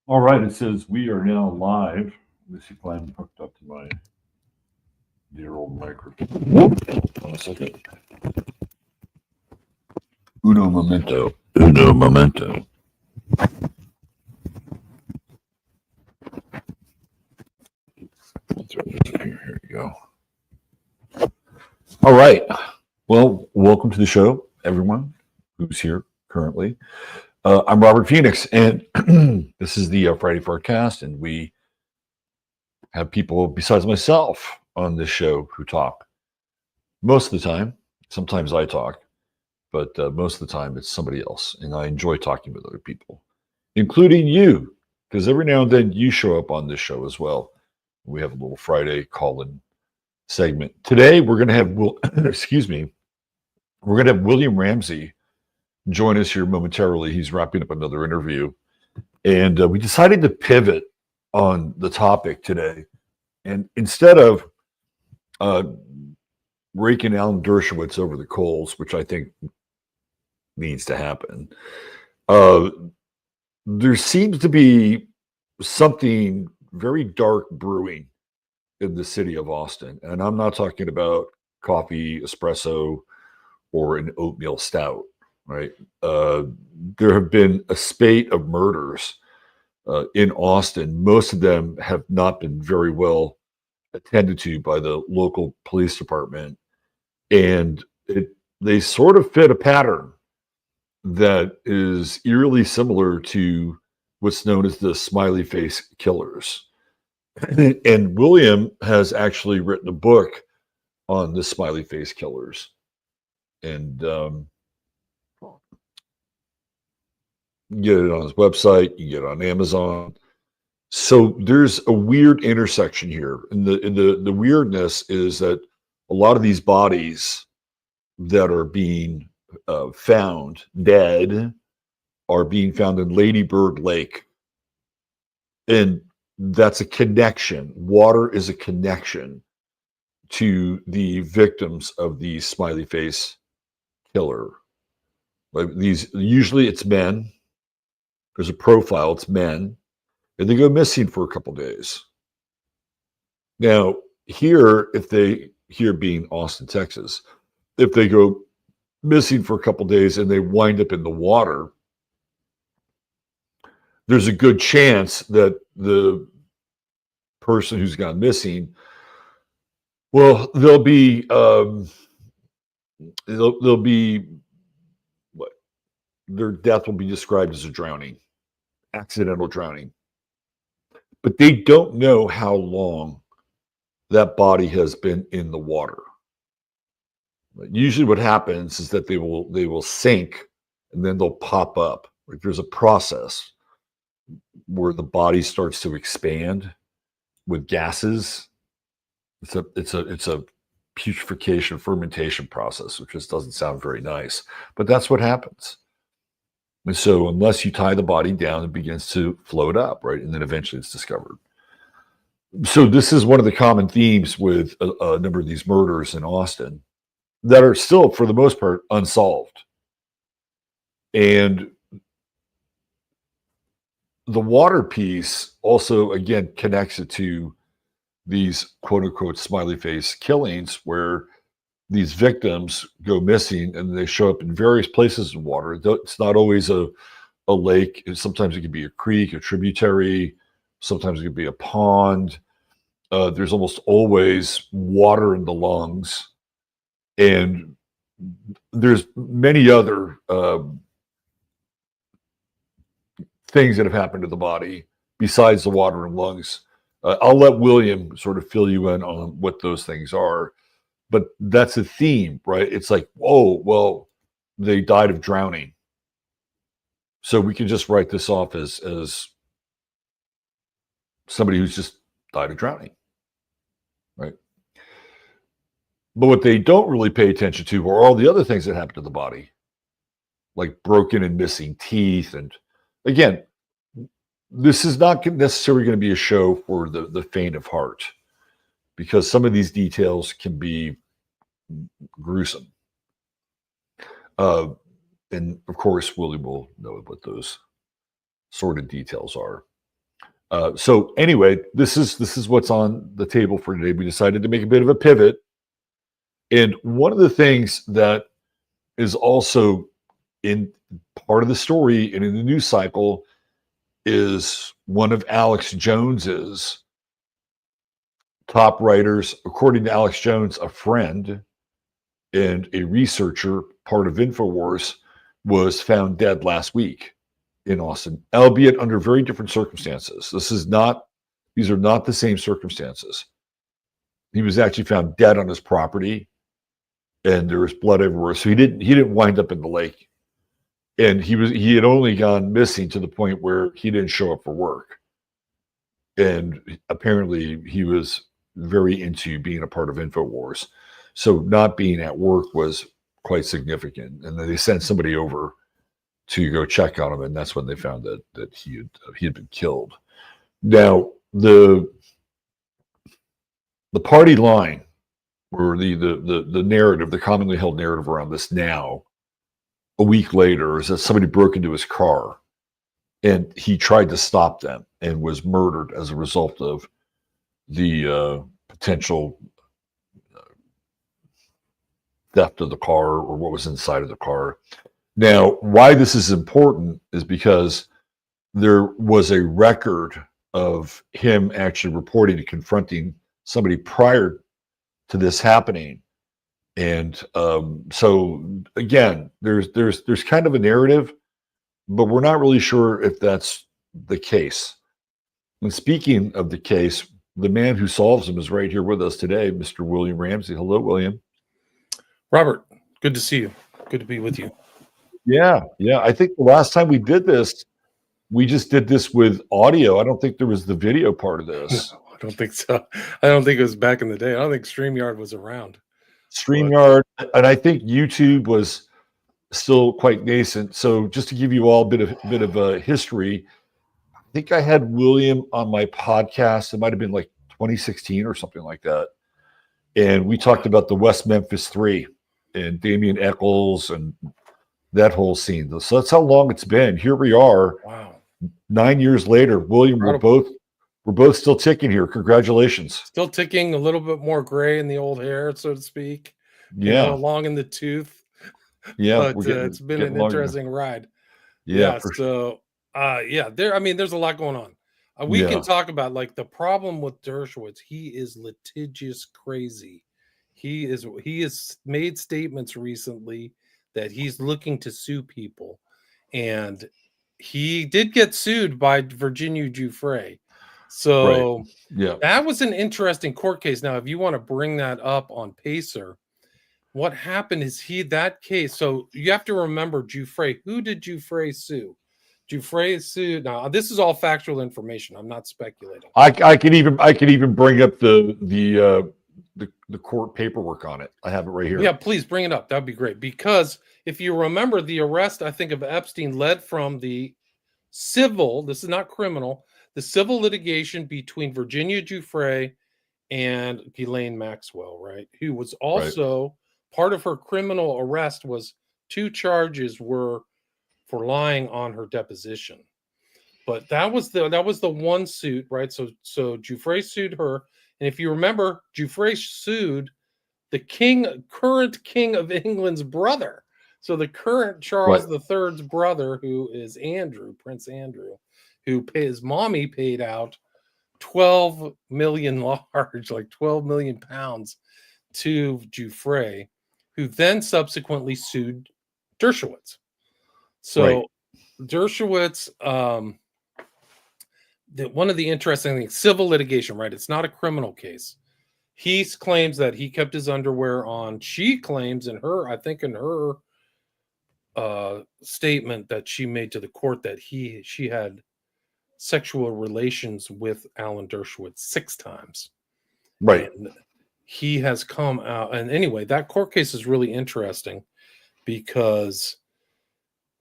All right, it says we are now live. Let me see if I'm hooked up to my dear old microphone. Whoop. One second. Uno momento. Uno momento. Here you go. All right. Well, welcome to the show, everyone who's here currently. I'm Robert Phoenix, and this is the Friday Farcast, and we have people besides myself on this show who talk. Most of the time, sometimes I talk, but most of the time it's somebody else, and I enjoy talking with other people, including you, because every now and then you show up on this show as well. We have a little Friday call-in segment. Today we're going to have excuse me, we're going to have William Ramsey join us here momentarily. He's wrapping up another interview, and we decided to pivot on the topic today, and instead of raking Alan Dershowitz over the coals, which I think needs to happen, there seems to be something very dark brewing in the city of Austin. And I'm not talking about coffee, espresso, or an oatmeal stout, right? There have been a spate of murders in Austin. Most of them have not been very well attended to by the local police department. And they sort of fit a pattern that is eerily similar to what's known as the Smiley Face Killers. And William has actually written a book on the Smiley Face Killers. And you can get it on his website, you can get it on Amazon. So there's a weird intersection here. And the weirdness is that a lot of these bodies that are being found dead are being found in Lady Bird Lake. And that's a connection. Water is a connection to the victims of the Smiley Face Killer. Like these, usually it's men. There's a profile, it's men, and they go missing for a couple days. Now, here being Austin, Texas, if they go missing for a couple days and they wind up in the water, there's a good chance that the person who's gone missing, well, they'll be what, their death will be described as a drowning, accidental drowning. But they don't know how long that body has been in the water. Usually what happens is that they will sink and then they'll pop up. Like there's a process where the body starts to expand with gases. It's a putrefaction fermentation process, which just doesn't sound very nice, but that's what happens. And so unless you tie the body down, it begins to float up, right? And then eventually it's discovered. So this is one of the common themes with a number of these murders in Austin that are still, for the most part, unsolved. And the water piece also, again, connects it to these quote unquote smiley face killings where these victims go missing and they show up in various places in water. It's not always a lake. Sometimes it could be a creek, a tributary. Sometimes it could be a pond. There's almost always water in the lungs. And there's many other things that have happened to the body besides the water and lungs. I'll let William sort of fill you in on what those things are. But that's a theme, right? It's like, oh, well, they died of drowning. So we can just write this off as somebody who's just died of drowning, right? But what they don't really pay attention to are all the other things that happen to the body, like broken and missing teeth. And again, this is not necessarily going to be a show for the faint of heart, because some of these details can be gruesome. And of course, Willie will know what those sort of details are. So anyway, this is what's on the table for today. We decided to make a bit of a pivot, and one of the things that is also in part of the story and in the news cycle is one of Alex Jones's top writers, according to Alex Jones, a friend and a researcher, part of InfoWars, was found dead last week in Austin, albeit under very different circumstances. These are not the same circumstances. He was actually found dead on his property, and there was blood everywhere. So he didn't wind up in the lake. And he had only gone missing to the point where he didn't show up for work. And apparently he was very into being a part of InfoWars. So not being at work was quite significant. And then they sent somebody over to go check on him, and that's when they found that he had been killed. Now, the party line, or the narrative, the commonly held narrative around this now, a week later, is that somebody broke into his car and he tried to stop them and was murdered as a result of the potential theft of the car or what was inside of the car. Now, why this is important is because there was a record of him actually reporting and confronting somebody prior to this happening. And so again, there's kind of a narrative, but we're not really sure if that's the case. And speaking of the case, the man who solves them is right here with us today, Mr. William Ramsey. Hello, William. Robert, good to see you. Good to be with you. Yeah. I think the last time we did this, we just did this with audio. I don't think there was the video part of this. No, I don't think so. I don't think it was back in the day. I don't think StreamYard was around. StreamYard, and I think YouTube was still quite nascent. So just to give you all a bit of a history, I think I had William on my podcast. It might have been like 2016 or something like that. And we talked about the West Memphis Three and Damien Eccles and that whole scene. So that's how long it's been. Here we are. Wow. 9 years later. William, we're both still ticking here. Congratulations. Still ticking, a little bit more gray in the old hair, so to speak. Yeah. Long in the tooth. Yeah. But it's been an interesting ride. Yeah. So there's a lot going on. We can talk about like the problem with Dershowitz. He is litigious crazy. He has made statements recently that he's looking to sue people, and he did get sued by Virginia Giuffre. So that was an interesting court case. Now, if you want to bring that up on Pacer, what happened is that case. So you have to remember Giuffre. Who did Giuffre sue? Giuffre sued. Now, this is all factual information. I'm not speculating. I could even bring up the court paperwork on it. I have it right here. Yeah, please bring it up. That'd be great. Because if you remember, the arrest, I think, of Epstein led from the civil, this is not criminal, the civil litigation between Virginia Giuffre and Ghislaine Maxwell, right? Who was also part of her criminal arrest was 2 charges were for lying on her deposition. But that was the one suit, right? So Giuffre sued her. And if you remember, Giuffre sued the current king of England's brother. So the current Charles III's brother, who is Prince Andrew, who his mommy paid out 12 million large, like 12 million pounds to Giuffre, who then subsequently sued Dershowitz. So Dershowitz, one of the interesting things, civil litigation, right? It's not a criminal case. He claims that he kept his underwear on. She claims in her statement that she made to the court that she had sexual relations with Alan Dershowitz 6 times. Right. And he has come out. And anyway, that court case is really interesting because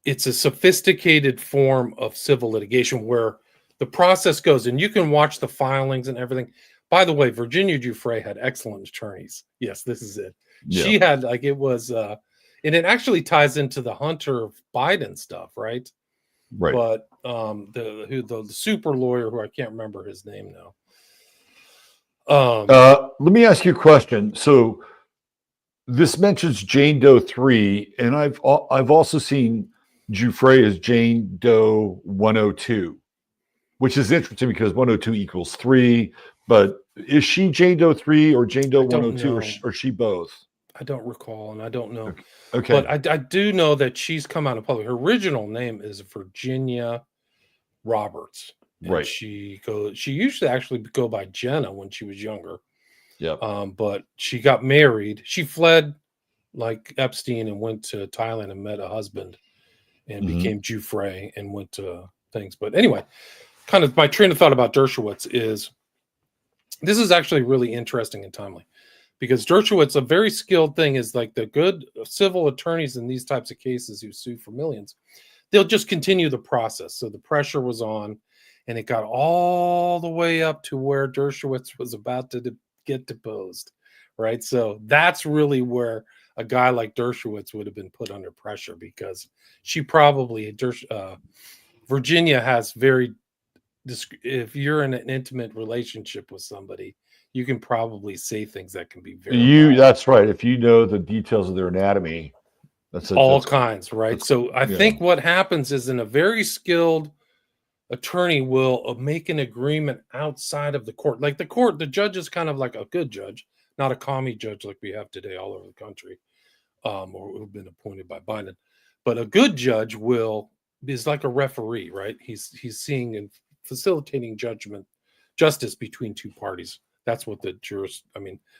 it's a sophisticated form of civil litigation where the process goes, and you can watch the filings and everything. By the way, Virginia Giuffre had excellent attorneys. Yes, this is it. Yeah. She had and it actually ties into the Hunter Biden stuff, right? Right. But the super lawyer who I can't remember his name now. Let me ask you a question. So this mentions Jane Doe 3, and I've also seen Giuffre as Jane Doe 102, which is interesting because 102 equals 3. But is she Jane Doe 3 or Jane Doe 102, or she both? I don't recall, and I don't know. Okay. But I do know that she's come out in public. Her original name is Virginia Roberts. Right. She used to actually go by Jenna when she was younger. Yeah. But she got married. She fled like Epstein and went to Thailand and met a husband and became Giuffre and went to things. But anyway, kind of my train of thought about Dershowitz is this is actually really interesting and timely because Dershowitz, a very skilled thing is like the good civil attorneys in these types of cases who sue for millions, they'll just continue the process. So the pressure was on and it got all the way up to where Dershowitz was about to get deposed, right? So that's really where a guy like Dershowitz would have been put under pressure because she probably, Virginia has very, if you're in an intimate relationship with somebody, you can probably say things that can be very that's right. If you know the details of their anatomy, that's all kinds, right? So I think what happens is in a very skilled attorney will make an agreement outside of the court. Like the court, the judge is kind of like a good judge, not a commie judge like we have today all over the country, or who've been appointed by Biden. But a good judge is like a referee, right? He's seeing and facilitating justice between two parties. That's what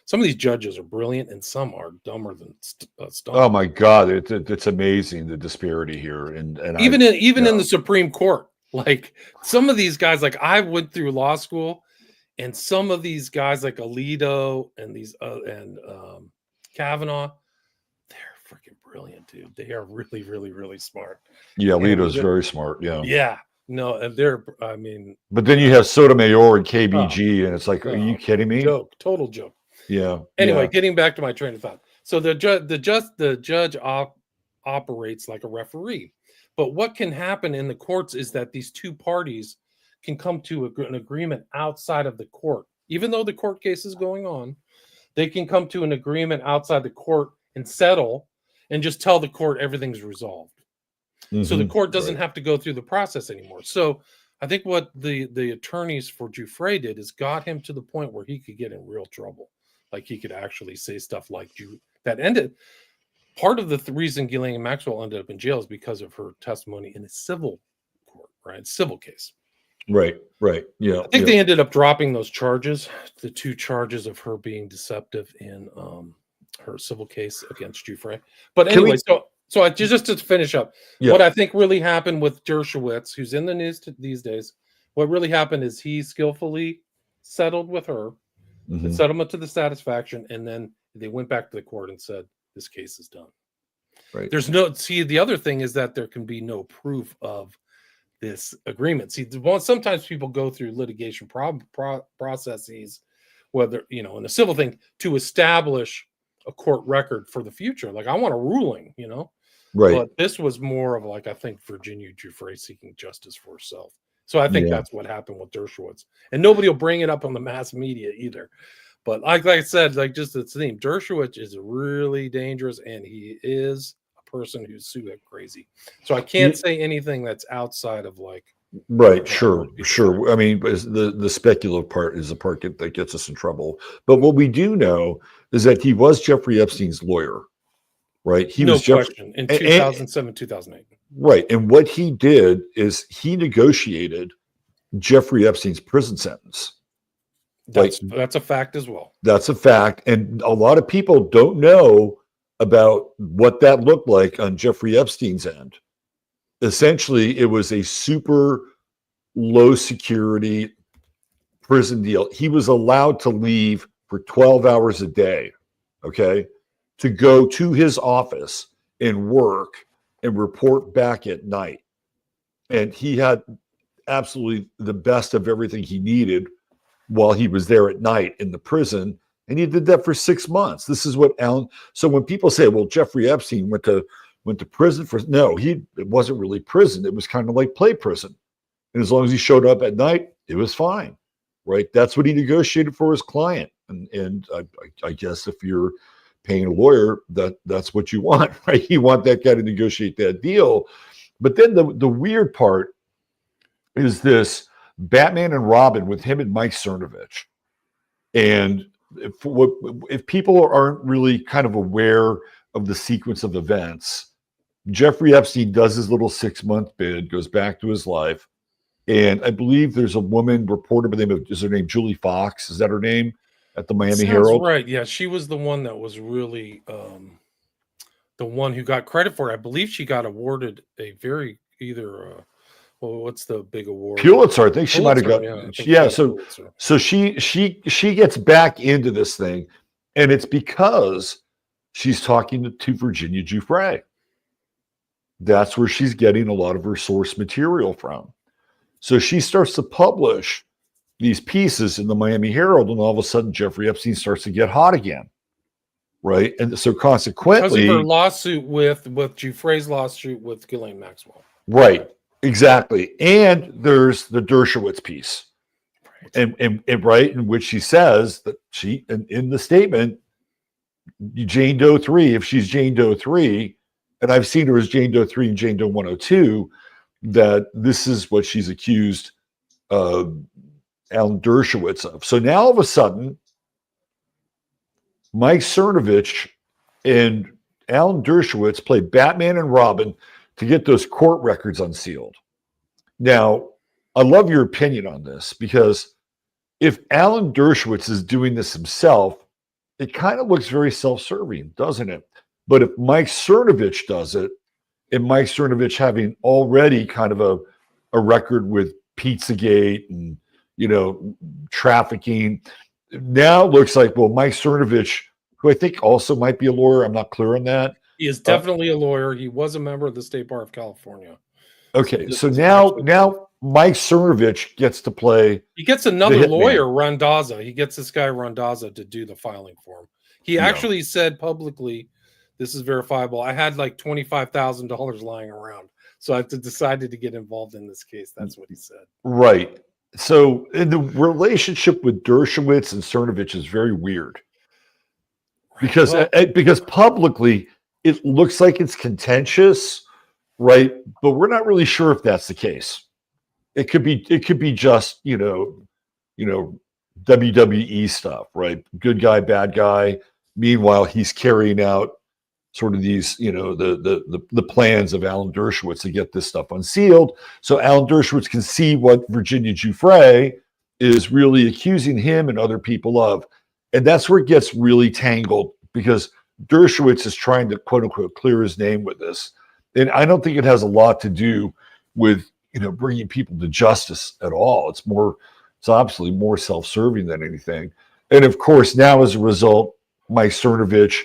some of these judges are brilliant and some are dumber than stone. Oh my God, it's amazing the disparity here, and even in the Supreme Court. Like some of these guys, like I went through law school, and some of these guys, like Alito and Kavanaugh, they're freaking brilliant, dude. They are really, really, really smart. Yeah, Alito's very smart. Yeah. Yeah. No, and but then you have Sotomayor and KBG, and it's like, are you kidding me? Total joke. Yeah. Anyway, getting back to my train of thought. So the judge operates like a referee. But what can happen in the courts is that these two parties can come to an agreement outside of the court. Even though the court case is going on, they can come to an agreement outside the court and settle and just tell the court everything's resolved. So the court doesn't have to go through the process anymore. So I think what the attorneys for Giuffre did is got him to the point where he could get in real trouble. Like he could actually say stuff like that ended. Part of the reason Ghislaine Maxwell ended up in jail is because of her testimony in a civil court, right? Civil case. Right. Yeah. I think they ended up dropping those charges, the 2 charges of her being deceptive in her civil case against Giuffre. But anyway, so I just to finish up, what I think really happened with Dershowitz, who's in the news these days, what really happened is he skillfully settled with her, the settlement to the satisfaction, and then they went back to the court and said, this case is done. Right. The other thing is that there can be no proof of this agreement. Sometimes people go through litigation processes, whether, in a civil thing, to establish a court record for the future. Like, I want a ruling, Right. But this was more of like, I think, Virginia Giuffre seeking justice for herself. So I think that's what happened with Dershowitz. And nobody will bring it up on the mass media either. But like I said, like just the theme, Dershowitz is really dangerous, and he is a person who's sued like crazy. So I can't say anything that's outside of like. Right. Sure. I mean, the speculative part is the part that gets us in trouble. But what we do know is that he was Jeffrey Epstein's lawyer, right? He was question in 2007, 2008. Right. And what he did is he negotiated Jeffrey Epstein's prison sentence. That's a fact as well. That's a fact. And a lot of people don't know about what that looked like on Jeffrey Epstein's end. Essentially, it was a super low security prison deal. He was allowed to leave for 12 hours a day, okay, to go to his office and work and report back at night. And he had absolutely the best of everything he needed while he was there at night in the prison. And he did that for 6 months. This is what Alan. So when people say, well, Jeffrey Epstein went to prison for, no, it wasn't really prison. It was kind of like play prison. And as long as he showed up at night, it was fine, right? That's what he negotiated for his client. And I guess if you're paying a lawyer, that's what you want, right? You want that guy to negotiate that deal. But then the weird part is this Batman and Robin with him and Mike Cernovich. And if people aren't really kind of aware of the sequence of events, Jeffrey Epstein does his little 6-month bid, goes back to his life. And I believe there's a woman reporter by the name of, is her name Julie Fox? Is that her name? At the Miami Herald? Right. Yeah. She was the one that was really the one who got credit for it. I believe she got awarded a very well, what's the big award? Pulitzer. I think she might have got. Yeah. So she gets back into this thing, and it's because she's talking to Virginia Giuffre. That's where she's getting a lot of her source material from. So she starts to publish these pieces in the Miami Herald, and all of a sudden Jeffrey Epstein starts to get hot again, right? And so consequently, because of her lawsuit with Giuffre's lawsuit with Ghislaine Maxwell, right? Exactly. And there's the Dershowitz piece, right. And right, in which she says that she, in the statement, Jane Doe 3, if she's Jane Doe 3, and I've seen her as Jane Doe 3 and Jane Doe 102, that this is what she's accused Alan Dershowitz of. So now all of a sudden, Mike Cernovich and Alan Dershowitz play Batman and Robin to get those court records unsealed. Now, I love your opinion on this, because if Alan Dershowitz is doing this himself, it kind of looks very self-serving, doesn't it? But if Mike Cernovich does it, and Mike Cernovich having already kind of a record with Pizzagate and, you know, trafficking, now it looks like, well, Mike Cernovich, who I think also might be a lawyer, I'm not clear on that. He is definitely a lawyer. He was a member of the State Bar of California. Okay, so now Mike Cernovich gets to play. He gets another lawyer, Randazza. He gets this guy Randazza to do the filing for him. He actually said publicly, this is verifiable, I had like $25,000 lying around, so I decided to get involved in this case. That's what he said. Right. So in the relationship with Dershowitz and Cernovich is very weird, because publicly it looks like it's contentious, right? But we're not really sure if that's the case. It could be just, you know, WWE stuff, right? Good guy, bad guy. Meanwhile, he's carrying out sort of these, you know, the plans of Alan Dershowitz to get this stuff unsealed, so Alan Dershowitz can see what Virginia Giuffre is really accusing him and other people of. And that's where it gets really tangled, because Dershowitz is trying to, quote unquote, clear his name with this. And I don't think it has a lot to do with, you know, bringing people to justice at all. It's obviously more self-serving than anything. And of course, now as a result, Mike Cernovich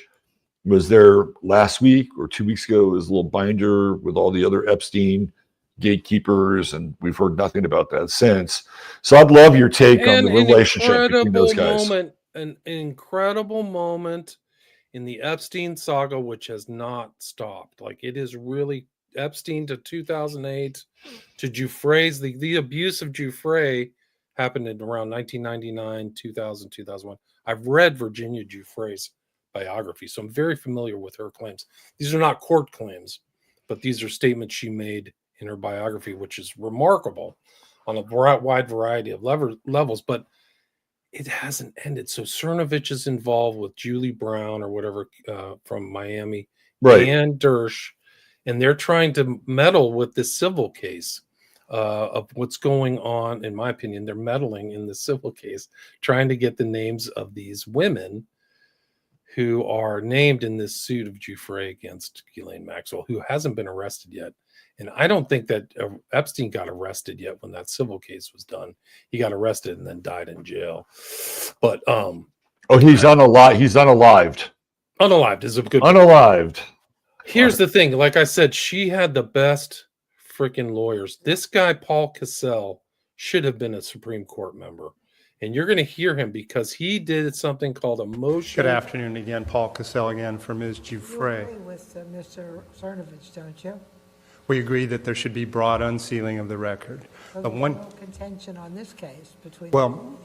was there last week or 2 weeks ago, his little binder with all the other Epstein gatekeepers, and we've heard nothing about that since. So I'd love your take on the relationship between those guys. An incredible moment in the Epstein saga, which has not stopped. Like, it is really Epstein to 2008 to Giuffre's. The abuse of Giuffre happened in around 1999, 2000, 2001. I've read Virginia Giuffre's biography, so I'm very familiar with her claims. These are not court claims, but these are statements she made in her biography, which is remarkable on a wide variety of levels. But it hasn't ended. So Cernovich is involved with Julie Brown or whatever from Miami, right, and Dersh, and they're trying to meddle with this civil case of what's going on. In my opinion, they're meddling in the civil case, trying to get the names of these women who are named in this suit of Giuffre against Ghislaine Maxwell, who hasn't been arrested yet. And I don't think that Epstein got arrested yet when that civil case was done. He got arrested and then died in jail. But he's unalived. He's unalived. Unalived is a good unalived. Here's the thing. Like I said, she had the best freaking lawyers. This guy, Paul Cassell, should have been a Supreme Court member. And you're going to hear him because he did something called a motion. Good afternoon again. Paul Cassell again for Ms. Giuffre. You agree with Mr. Cernovich, don't you? We agree that there should be broad unsealing of the record. The There's one, no contention on this case between. well,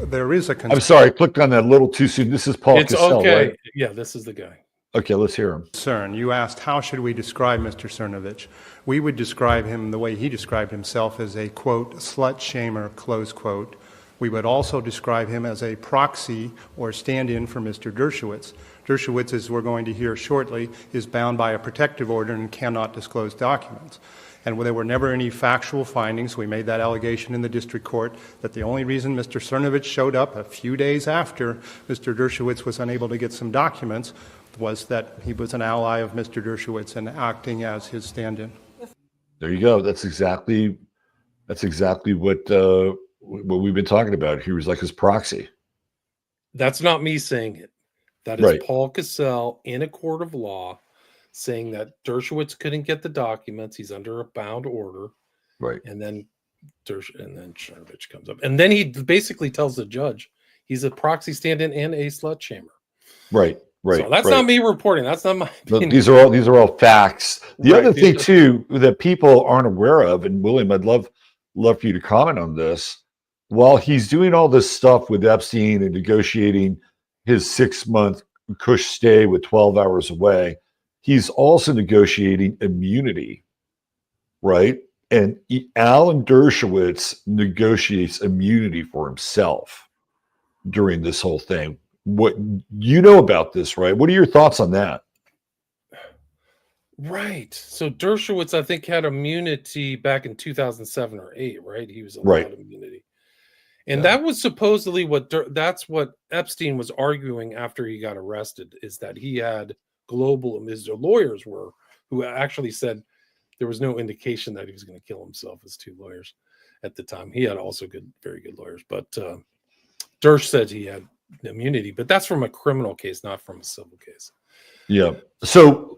there is a I'm concern. sorry, I clicked on that a little too soon. This is Paul It's Cassell, okay. right? Yeah, this is the guy. Okay, let's hear him. You asked, how should we describe Mr. Cernovich? We would describe him the way he described himself as a, quote, slut shamer, close quote. We would also describe him as a proxy or stand-in for Mr. Dershowitz. Dershowitz, as we're going to hear shortly, is bound by a protective order and cannot disclose documents. And there were never any factual findings. We made that allegation in the district court that the only reason Mr. Cernovich showed up a few days after Mr. Dershowitz was unable to get some documents was that he was an ally of Mr. Dershowitz and acting as his stand-in. There you go. That's exactly what we've been talking about. He was like his proxy. That's not me saying it. That is Right. Paul Cassell in a court of law saying that Dershowitz couldn't get the documents. He's under a bound order. Right. And then Cernovich comes up. And then he basically tells the judge he's a proxy stand-in and a slut shamer. Right. Right. So that's right. not me reporting. That's not my opinion. These are all facts. The Right, other these thing are- too that people aren't aware of, and William, I'd love for you to comment on this. While he's doing all this stuff with Epstein and negotiating his 6-month cush stay with 12 hours away, he's also negotiating immunity, right? And Alan Dershowitz negotiates immunity for himself during this whole thing. What you know about this, right? What are your thoughts on that? Right. So Dershowitz, I think, had immunity back in 2007 or 8, right? He was allowed Right. immunity. And Yeah. that was supposedly that's what Epstein was arguing after he got arrested, is that he had global, his lawyers were, who actually said there was no indication that he was going to kill himself, as 2 lawyers at the time. He had also very good lawyers, but Dersh said he had immunity, but that's from a criminal case, not from a civil case. Yeah. So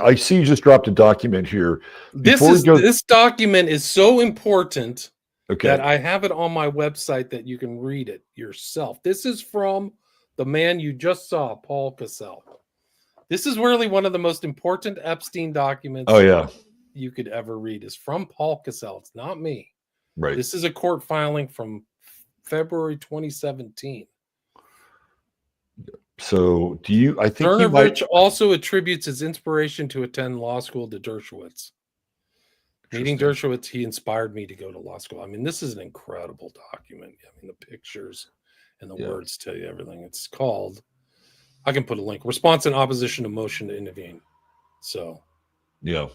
I see you just dropped a document here. This document is so important Okay. that I have it on my website that you can read it yourself. This is from the man you just saw, Paul Cassell. This is really one of the most important Epstein documents Oh yeah. you could ever read. Is from Paul Cassell. It's not me. Right. This is a court filing from February 2017. So I think you might. Cernovich also attributes his inspiration to attend law school to Dershowitz. Meeting Dershowitz, he inspired me to go to law school. I mean, this is an incredible document. I mean, the pictures and the words tell you everything. It's called, I can put a link, Response in Opposition to Motion to Intervene. So. Yeah.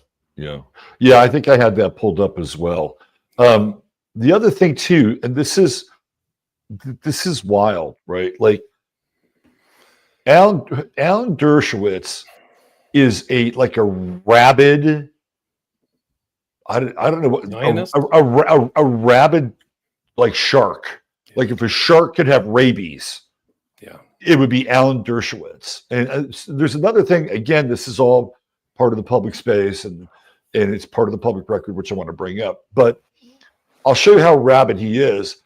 I think I had that pulled up as well. The other thing too, and this is wild, right? Like Alan Dershowitz is a rabid. I don't know what a rabid like shark. Yeah. Like if a shark could have rabies, Yeah, it would be Alan Dershowitz. And there's another thing. Again, this is all part of the public space, and it's part of the public record, which I want to bring up. But I'll show you how rabid he is.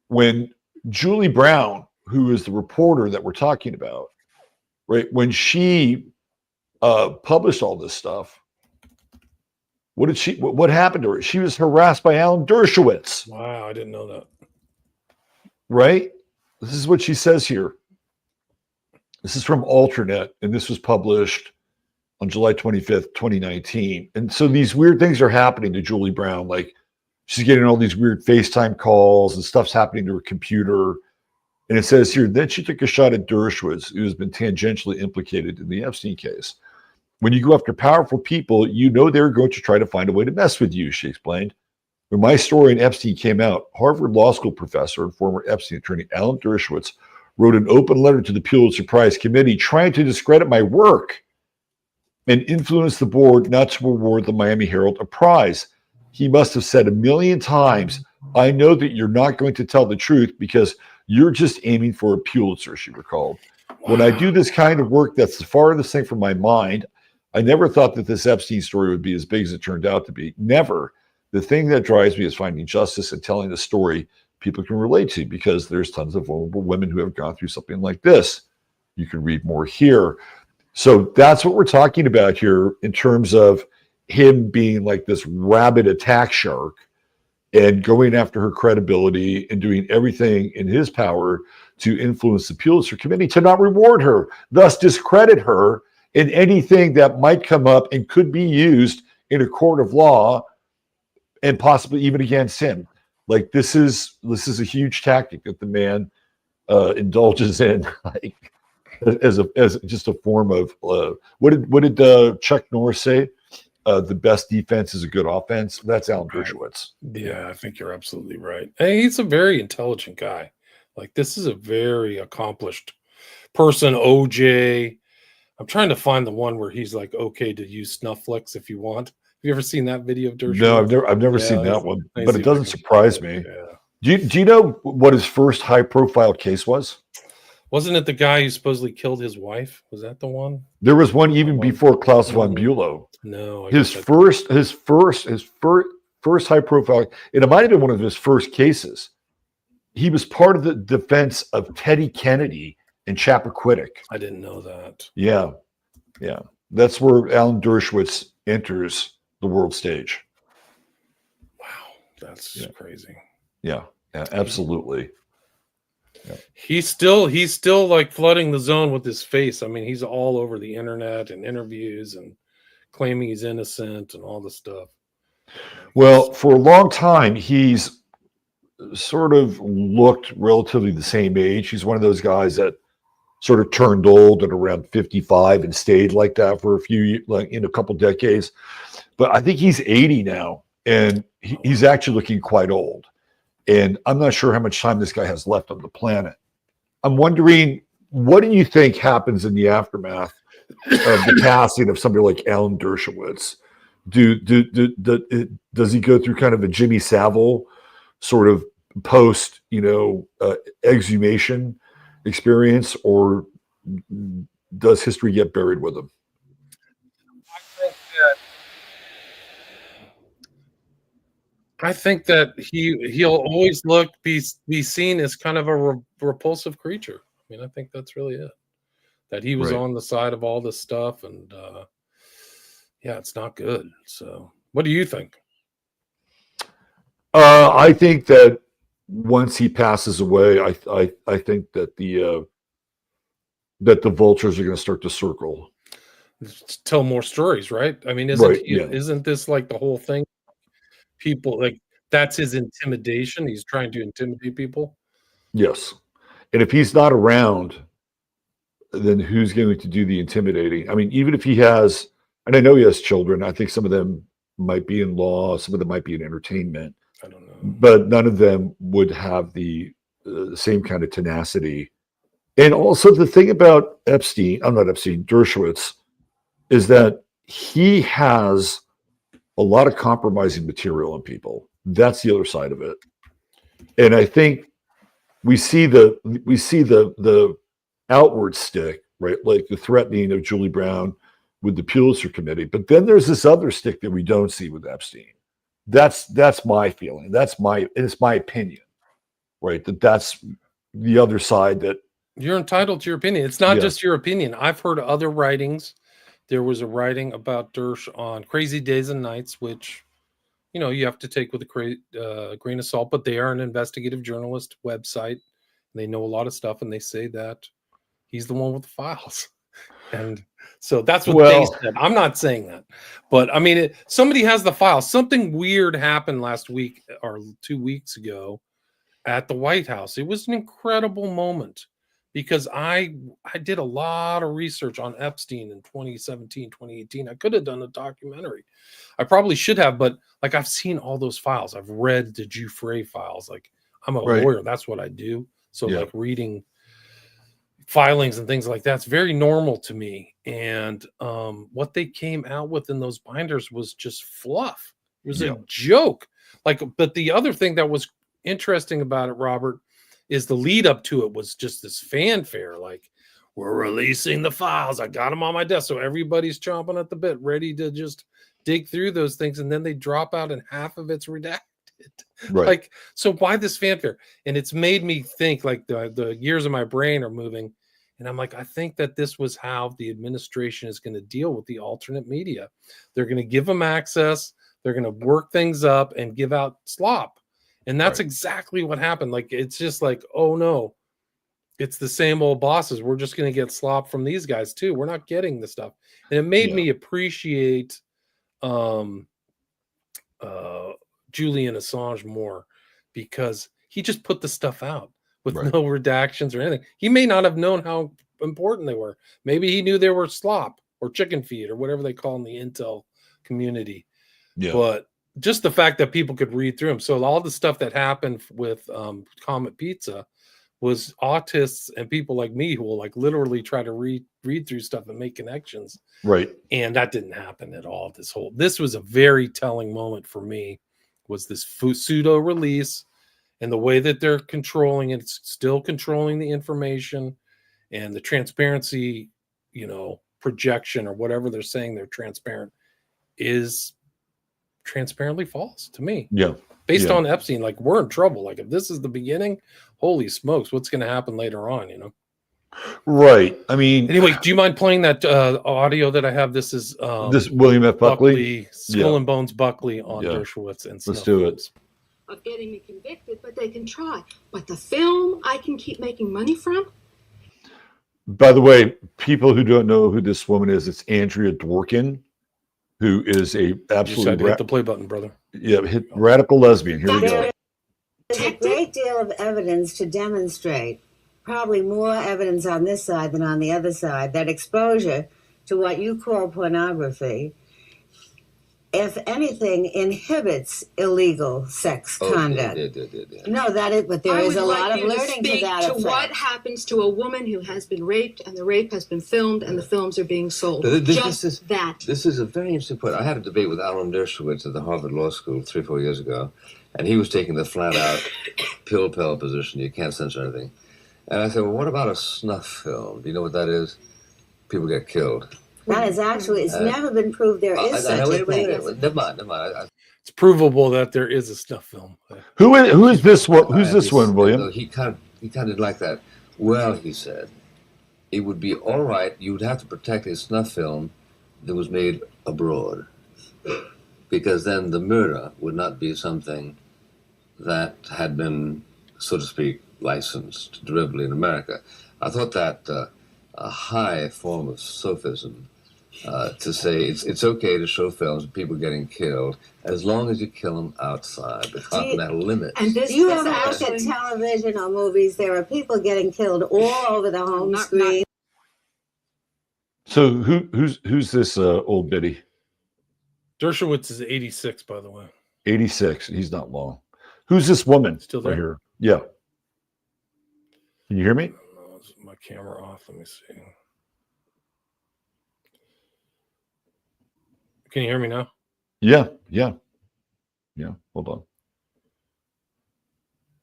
When Julie Brown, who is the reporter that we're talking about, right? When she published all this stuff, what happened to her? She was harassed by Alan Dershowitz. wow, I didn't know that. Right? This is what she says here. This is from Alternet, and this was published on July 25th, 2019. And so these weird things are happening to Julie Brown. Like she's getting all these weird FaceTime calls and stuff's happening to her computer. And it says here, then she took a shot at Dershowitz, who has been tangentially implicated in the Epstein case. When you go after powerful people, you know they're going to try to find a way to mess with you, she explained. When my story in Epstein came out, Harvard Law School professor and former Epstein attorney Alan Dershowitz wrote an open letter to the Pulitzer Prize Committee trying to discredit my work and influence the board not to award the Miami Herald a prize. He must have said 1 million times, I know that you're not going to tell the truth because you're just aiming for a Pulitzer, she recalled. When I do this kind of work that's the farthest thing from my mind, I never thought that this Epstein story would be as big as it turned out to be. Never. The thing that drives me is finding justice and telling a story people can relate to, because there's tons of vulnerable women who have gone through something like this. You can read more here. So that's what we're talking about here in terms of him being like this rabid attack shark and going after her credibility and doing everything in his power to influence the Pulitzer Committee to not reward her, thus discredit her in anything that might come up and could be used in a court of law and possibly even against him. Like this is a huge tactic that the man indulges in, like as just a form of what did Chuck Norris say? The best defense is a good offense. That's Alan Dershowitz. Yeah, I think you're absolutely right. And he's a very intelligent guy. Like this is a very accomplished person. OJ. I'm trying to find the one where he's like, okay to use snuff flicks if you want. Have you ever seen that video of Dersh? No, I've never seen that one, but it doesn't surprise me. Yeah. Do you know what his first high profile case was? Wasn't it the guy who supposedly killed his wife? Was that the one? There was one even before Klaus von Bülow. No, His first high profile, and it might have been one of his first cases. He was part of the defense of Teddy Kennedy and Chappaquiddick. I didn't know that. Yeah. That's where Alan Dershowitz enters the world stage. Wow, that's crazy. Yeah, absolutely. Yeah. He's still like flooding the zone with his face. I mean, he's all over the internet and interviews and claiming he's innocent and all this stuff. Well, for a long time, he's sort of looked relatively the same age. He's one of those guys that sort of turned old at around 55 and stayed like that for a couple decades. But I think he's 80 now, and he's actually looking quite old. And I'm not sure how much time this guy has left on the planet. I'm wondering, what do you think happens in the aftermath of the passing of somebody like Alan Dershowitz? Does he go through kind of a Jimmy Savile sort of post, exhumation experience, or does history get buried with him? I think that he'll always be seen as kind of a repulsive creature. I mean, I think that's really it. That he was on the side of all this stuff, and it's not good. So, what do you think? I think that once he passes away, I think that the vultures are going to start to circle, tell more stories, right? I mean, isn't this like the whole thing? People like that's his intimidation. He's trying to intimidate people. Yes, and if he's not around, then who's going to do the intimidating? I mean, even if he has, and I know he has children, I think some of them might be in law, some of them might be in entertainment. I don't know, but none of them would have the same kind of tenacity. And also the thing about Dershowitz, is that he has a lot of compromising material on people. That's the other side of it. And I think we see the outward stick, right? Like the threatening of Julie Brown with the Pulitzer Committee. But then there's this other stick that we don't see with Epstein. That's my feeling. It's my opinion, right? That's the other side. That you're entitled to your opinion. It's not just your opinion. I've heard other writings. There was a writing about Dersh on Crazy Days and Nights, which, you have to take with a grain of salt, but they are an investigative journalist website. They know a lot of stuff, and they say that he's the one with the files. And so that's what they said. I'm not saying that, but I mean, somebody has the file. Something weird happened last week or 2 weeks ago at the White House. It was an incredible moment because I did a lot of research on Epstein in 2017, 2018. I could have done a documentary. I probably should have, but like I've seen all those files. I've read the Giuffre files. Like I'm a lawyer. That's what I do. So like reading filings and things like that's very normal to me. And what they came out with in those binders was just fluff. It was a joke. But the other thing that was interesting about it, Robert, is the lead up to it was just this fanfare. Like, we're releasing the files. I got them on my desk. So everybody's chomping at the bit, ready to just dig through those things. And then they drop out and half of it's redacted. Right. Like, so why this fanfare? And it's made me think, like, the gears of my brain are moving. And I'm like, I think that this was how the administration is going to deal with the alternate media. They're going to give them access. They're going to work things up and give out slop. And that's exactly what happened. Like, it's just like, oh no, it's the same old bosses. We're just going to get slop from these guys too. We're not getting the stuff. And it made me appreciate Julian Assange more, because he just put the stuff out with no redactions or anything. He may not have known how important they were. Maybe he knew they were slop or chicken feed or whatever they call in the intel community. Yeah. But just the fact that people could read through them. So all the stuff that happened with Comet Pizza was autists and people like me who will like literally try to read through stuff and make connections. Right. And that didn't happen at all. This was a very telling moment for me, was this pseudo release and the way that they're controlling it, still controlling the information and the transparency, projection or whatever they're saying they're transparent is transparently false to me. Yeah. Based on Epstein, like, we're in trouble. Like, if this is the beginning, holy smokes, what's going to happen later on, Right. I mean, anyway, do you mind playing that audio that I have? This is this William F. Buckley, Skull and Bones Buckley on Dershowitz and Let's do it. Of getting me convicted, but they can try. But the film I can keep making money from? By the way, people who don't know who this woman is, it's Andrea Dworkin, who is a absolutely hit the play button, brother. Yeah, radical lesbian. Here we go. There's a great deal of evidence to demonstrate, probably more evidence on this side than on the other side, that exposure to what you call pornography, if anything, inhibits illegal sex conduct. No, but there is a lot of learning to that effect. What happens to a woman who has been raped and the rape has been filmed and the films are being sold? This is a very interesting point. I had a debate with Alan Dershowitz at the Harvard Law School 3-4 years ago, and he was taking the flat-out pill position. You can't censor anything. And I said, well, what about a snuff film? Do you know what that is? People get killed. That is actually, it's never been proved there is such a thing. Never mind. It's provable that there is a snuff film. Who is this one? Who's this one, William? He kind of didn't like that. Well, he said, it would be all right. You would have to protect a snuff film that was made abroad, because then the murder would not be something that had been, so to speak, licensed deliberately in America. I thought that a high form of sophism. To say it's okay to show films of people getting killed as long as you kill them outside the continental limits. And do you ever look at television or movies? There are people getting killed all over the home screen. So who's this old biddy? Dershowitz is 86, by the way. 86. He's not long. Who's this woman? Still there? Right here. Yeah. Can you hear me? Oh, is my camera off? Let me see. Can you hear me now? Yeah. Hold on.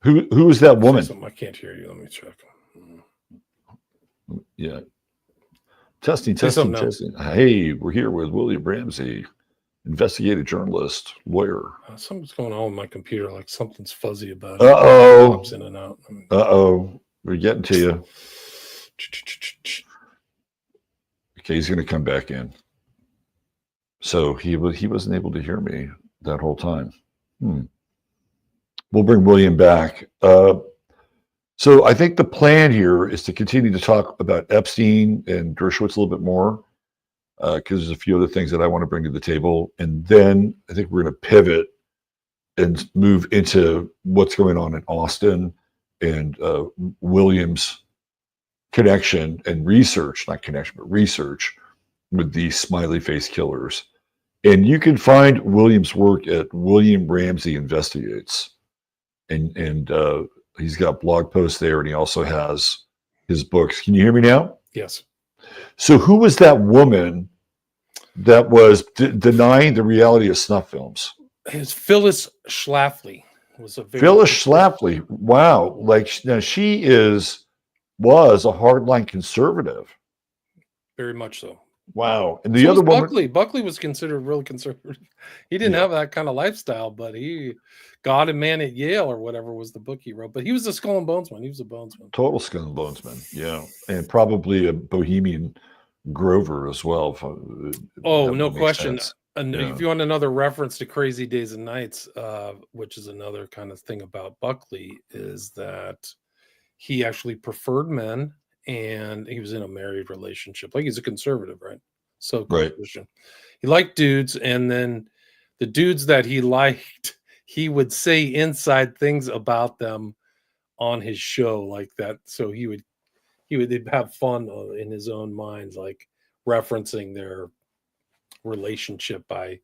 Who is that woman? I can't hear you. Let me check. Yeah. Testing. Hey, we're here with William Ramsey, investigative journalist, lawyer. Something's going on with my computer. Like something's fuzzy about it. Uh-oh. Pops in and out. Uh-oh. We're getting to you. Okay, he's going to come back in. So he wasn't able to hear me that whole time. We'll bring William back. So I think the plan here is to continue to talk about Epstein and Dershowitz a little bit more, because there's a few other things that I want to bring to the table. And then I think we're going to pivot and move into what's going on in Austin and William's connection and research, not connection, but research with the Smiley Face Killers. And you can find William's work at William Ramsey Investigates. And he's got blog posts there, and he also has his books. Can you hear me now? Yes. So who was that woman that was denying the reality of snuff films? It's Phyllis Schlafly. Phyllis Schlafly. Wow. Like, now she was a hardline conservative. Very much so. Wow. And So the was other woman, Buckley. Buckley was considered real conservative. He didn't Yeah. have that kind of lifestyle, but he, God and Man at Yale or whatever was the book he wrote. But he was a Skull and Bonesman. He was a Bonesman. total Skull and Bonesman. Yeah. And probably a Bohemian Grover as well. Oh, that no would make question. sense. And Yeah. if you want another reference to Crazy Days and Nights, which is another kind of thing about Buckley, is that he actually preferred men and he was in a married relationship. Like he's a conservative, right? So Right. Christian. He liked dudes, and then the dudes that he liked, he would say inside things about them on his show like that. So they'd have fun in his own mind, like referencing their relationship by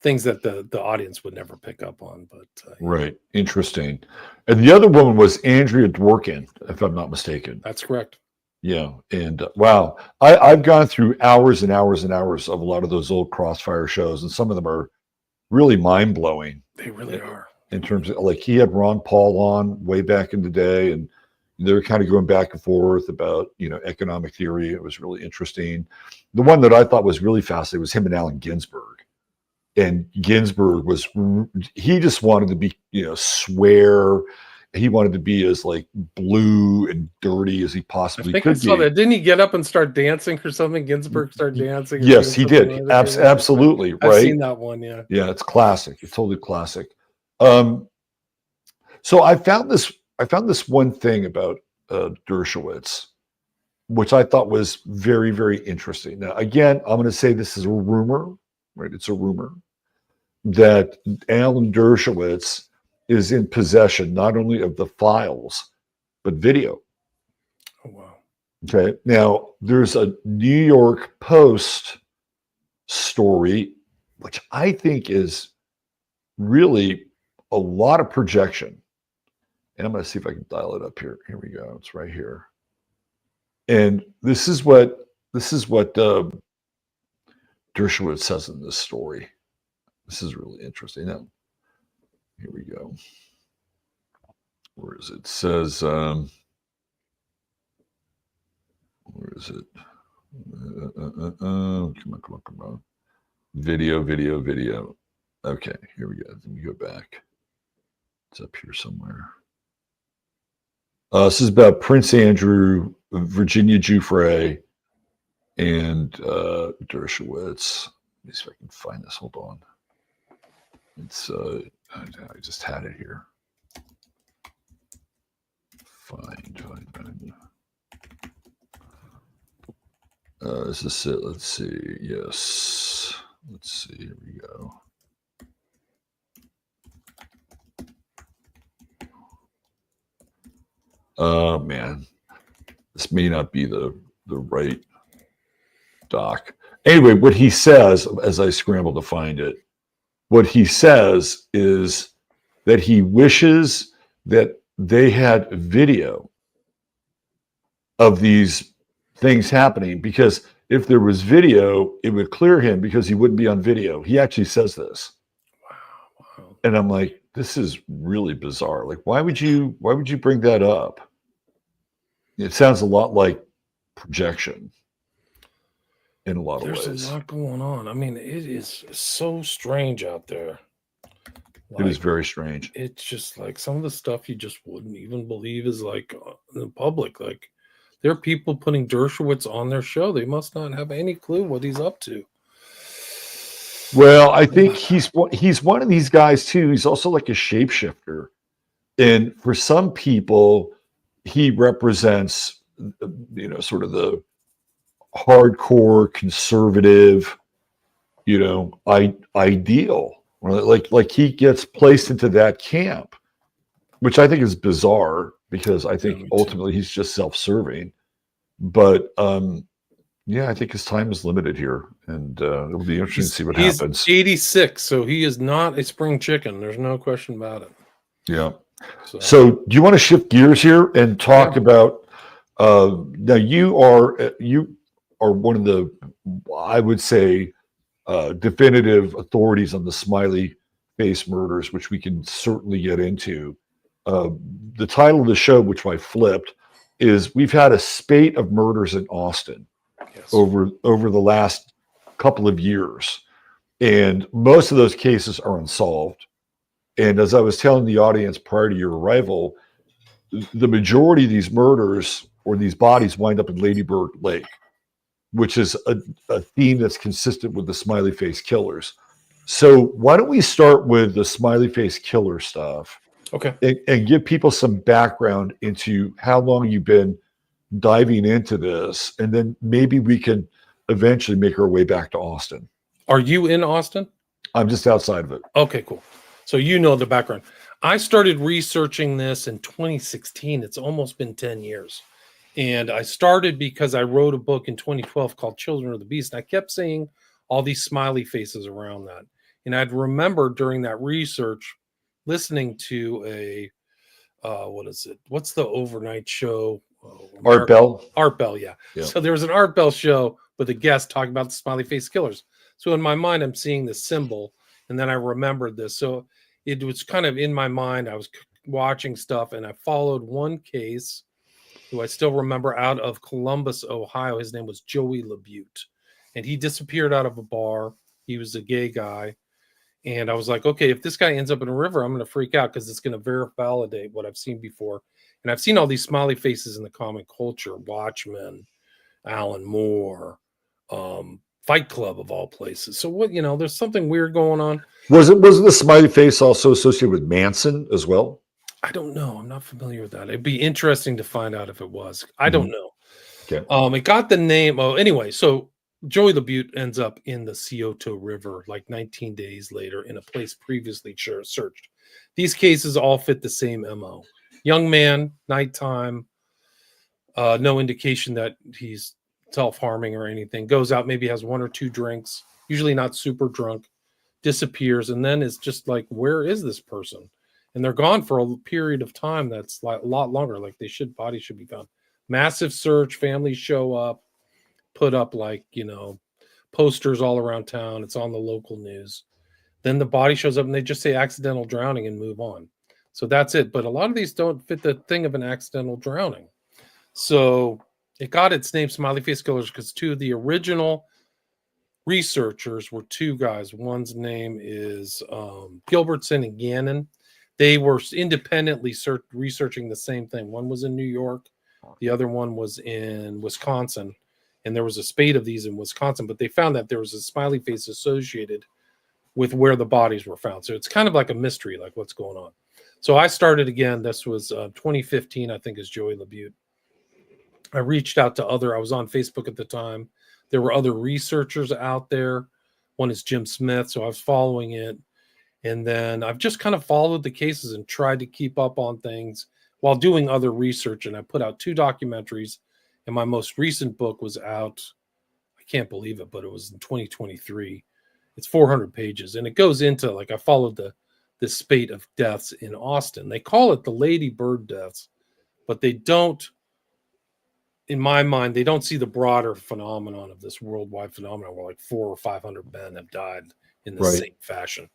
things that the audience would never pick up on. But Right. Interesting. And the other woman was Andrea Dworkin, if I'm not mistaken. that's correct. Yeah. And wow, I've gone through hours and hours and hours of a lot of those old Crossfire shows, and some of them are really mind blowing They really are. in terms of, like, he had Ron Paul on way back in the day, and they were kind of going back and forth about, economic theory. It was really interesting. The one that I thought was really fascinating was him and Allen Ginsberg. And Ginsberg he just wanted to be, swear. He wanted to be as like blue and dirty as he I possibly think I could saw be. that. Didn't he get up and start dancing or something? Ginsburg started dancing. or Yes, doing he something did. like that? Absolutely. I've Right. seen that one. Yeah. Yeah, it's classic. It's totally classic. So I found this one thing about Dershowitz, which I thought was very, very interesting. Now, again, I'm going to say this is a rumor, right? It's a rumor that Alan Dershowitz is in possession not only of the files, but video. Oh, wow. Okay. Now, there's a New York Post story, which I think is really a lot of projection. And I'm going to see if I can dial it up here. Here we go. It's right here. And this is what Dershowitz says in this story. This is really interesting. Now, here we go. Where is it? It says, where is it? Come on. Video. Okay, here we go. Let me go back. It's up here somewhere. This is about Prince Andrew, Virginia Giuffre, and Dershowitz. Let me see if I can find this. Hold on. It's I just had it here. Find. Is this it? Let's see. Yes. Let's see. Here we go. Oh man, this may not be the right doc. Anyway, what he says, as I scramble to find it, what he says is that he wishes that they had video of these things happening, because if there was video, it would clear him because he wouldn't be on video. He actually says this. Wow. And I'm like, this is really bizarre. Like, why would you bring that up? It sounds a lot like projection in a lot of ways. There's a lot going on. I mean, it is so strange out there. It is very strange. It's just like some of the stuff you just wouldn't even believe is like in the public. Like there are people putting Dershowitz on their show. They must not have any clue what he's up to. Well, I think he's one of these guys too. He's also like a shapeshifter, and for some people, he represents, sort of the hardcore conservative, ideal. Like he gets placed into that camp, which I think is bizarre, because I think ultimately he's just self-serving. But I think his time is limited here, and it'll be interesting to see what happens. He's 86, so he is not a spring chicken. There's no question about it. Yeah. So do you want to shift gears here and talk about? Now you are one of the, I would say, definitive authorities on the Smiley Face murders, which we can certainly get into. The title of the show, which I flipped, is "We've Had a Spate of Murders in Austin." Yes. over the last couple of years. And most of those cases are unsolved. And as I was telling the audience prior to your arrival, the majority of these murders or these bodies wind up in Lady Bird Lake, which is a theme that's consistent with the Smiley Face Killers. So why don't we start with the Smiley Face Killer stuff? Okay. And give people some background into how long you've been diving into this, and then maybe we can eventually make our way back to Austin. Are you in Austin? I'm just outside of it. Okay, cool. So you know the background. I started researching this in 2016. It's almost been 10 years. And I started because I wrote a book in 2012 called Children of the Beast. And I kept seeing all these smiley faces around that. And I'd remember during that research listening to a, what is it? What's the overnight show? Art Bell? Art Bell, yeah. So there was an Art Bell show with a guest talking about the Smiley Face Killers. So in my mind, I'm seeing the symbol, and then I remembered this. So it was kind of in my mind. I was watching stuff, and I followed one case who I still remember out of Columbus, Ohio. His name was Joey LaBute, and he disappeared out of a bar. He was a gay guy. And I was like, okay, if this guy ends up in a river, I'm going to freak out because it's going to validate what I've seen before. And I've seen all these smiley faces in the comic culture, Watchmen, Alan Moore, Fight Club of all places. So what, there's something weird going on. Wasn't the smiley face also associated with Manson as well? I don't know. I'm not familiar with that. It'd be interesting to find out if it was. I don't know. Okay. It got the name. Oh, anyway, so Joey LaBute ends up in the Scioto River like 19 days later in a place previously searched. These cases all fit the same MO. Young man, nighttime, no indication that he's self-harming or anything. Goes out, maybe has one or two drinks, usually not super drunk, disappears, and then it's just like, where is this person? And they're gone for a period of time that's like a lot longer. Like bodies should be found. Massive search, families show up, put up posters all around town. It's on the local news. Then the body shows up and they just say accidental drowning and move on. So that's it. But a lot of these don't fit the thing of an accidental drowning. So it got its name Smiley Face Killers because two of the original researchers were two guys. One's name is Gilbertson and Gannon. They were independently researching the same thing. One was in New York. The other one was in Wisconsin. And there was a spate of these in Wisconsin, but they found that there was a smiley face associated with where the bodies were found. So it's kind of like a mystery, like what's going on. So I started again. This was 2015, I think, is Joey LaBute. I reached out to I was on Facebook at the time. There were other researchers out there. One is Jim Smith, so I was following it. And then I've just kind of followed the cases and tried to keep up on things while doing other research. And I put out 2 documentaries. And my most recent book was out, I can't believe it, but it was in 2023. It's 400 pages. And it goes into, I followed the spate of deaths in Austin. They call it the Lady Bird deaths, but they don't, in my mind, they don't see the broader phenomenon of this worldwide phenomenon where 400 or 500 men have died in the same fashion.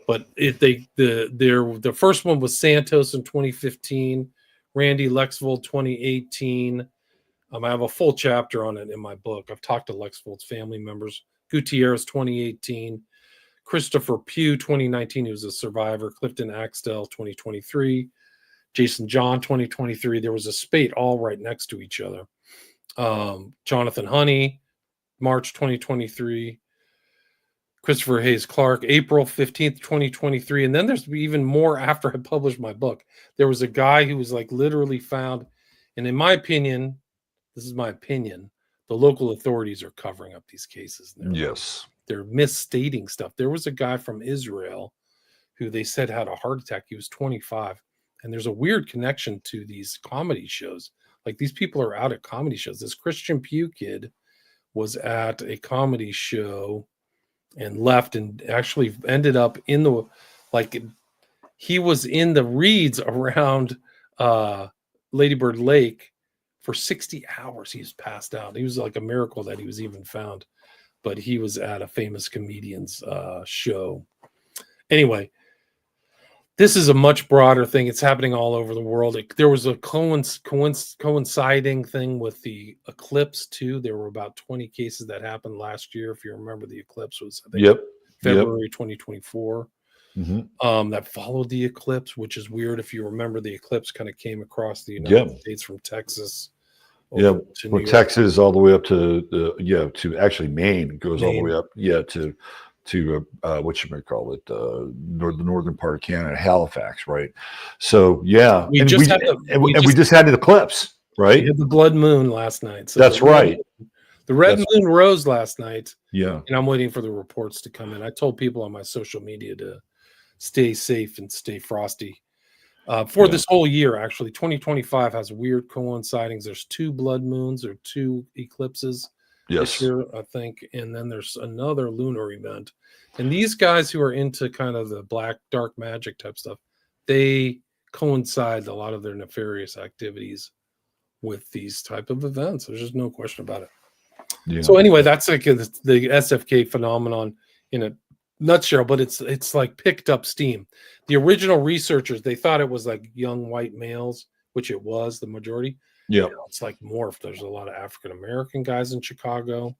But the first one was Santos in 2015, Randy Lexvold 2018. I have a full chapter on it in my book. I've talked to Lexvold's family members. Gutierrez 2018, Christopher Pugh 2019, he was a survivor. Clifton Axtell 2023, Jason John 2023. There was a spate all right next to each other. Jonathan Honey, March 2023. Christopher Hayes Clark, April 15th, 2023. And then there's even more after I published my book. There was a guy who was literally found. And in my opinion, this is my opinion, the local authorities are covering up these cases. They're misstating stuff. There was a guy from Israel who they said had a heart attack. He was 25. And there's a weird connection to these comedy shows. These people are out at comedy shows. This Christian Pugh kid was at a comedy show and left and actually ended up in the, he was in the reeds around Lady Bird Lake for 60 hours. He was passed out. He was like a miracle that he was even found, but he was at a famous comedian's show. Anyway, This is a much broader thing. It's happening all over the world. There was a coinciding thing with the eclipse too. There were about 20 cases that happened last year. If you remember, the eclipse was, I think, February 2024. That followed the eclipse, which is weird. If you remember, the eclipse kind of came across the United States from Texas. To Texas all the way up to to actually Maine. It goes all the way up to what you might call it, the northern part of Canada, Halifax, right? So we just had an eclipse, right? We had the blood moon last night. So that's right. The red moon rose last night. Yeah, and I'm waiting for the reports to come in. I told people on my social media to stay safe and stay frosty for this whole year. Actually, 2025 has weird coincidings. There's 2 blood moons or 2 eclipses. This year, I think, and then there's another lunar event. And these guys who are into kind of the black, dark magic type stuff, they coincide a lot of their nefarious activities with these type of events. There's just no question about it. Yeah. So anyway, that's like the SFK phenomenon in a nutshell, but it's like picked up steam. The original researchers, they thought it was like young white males, which it was the majority. Yeah, it's like morphed. There's a lot of African American guys in Chicago.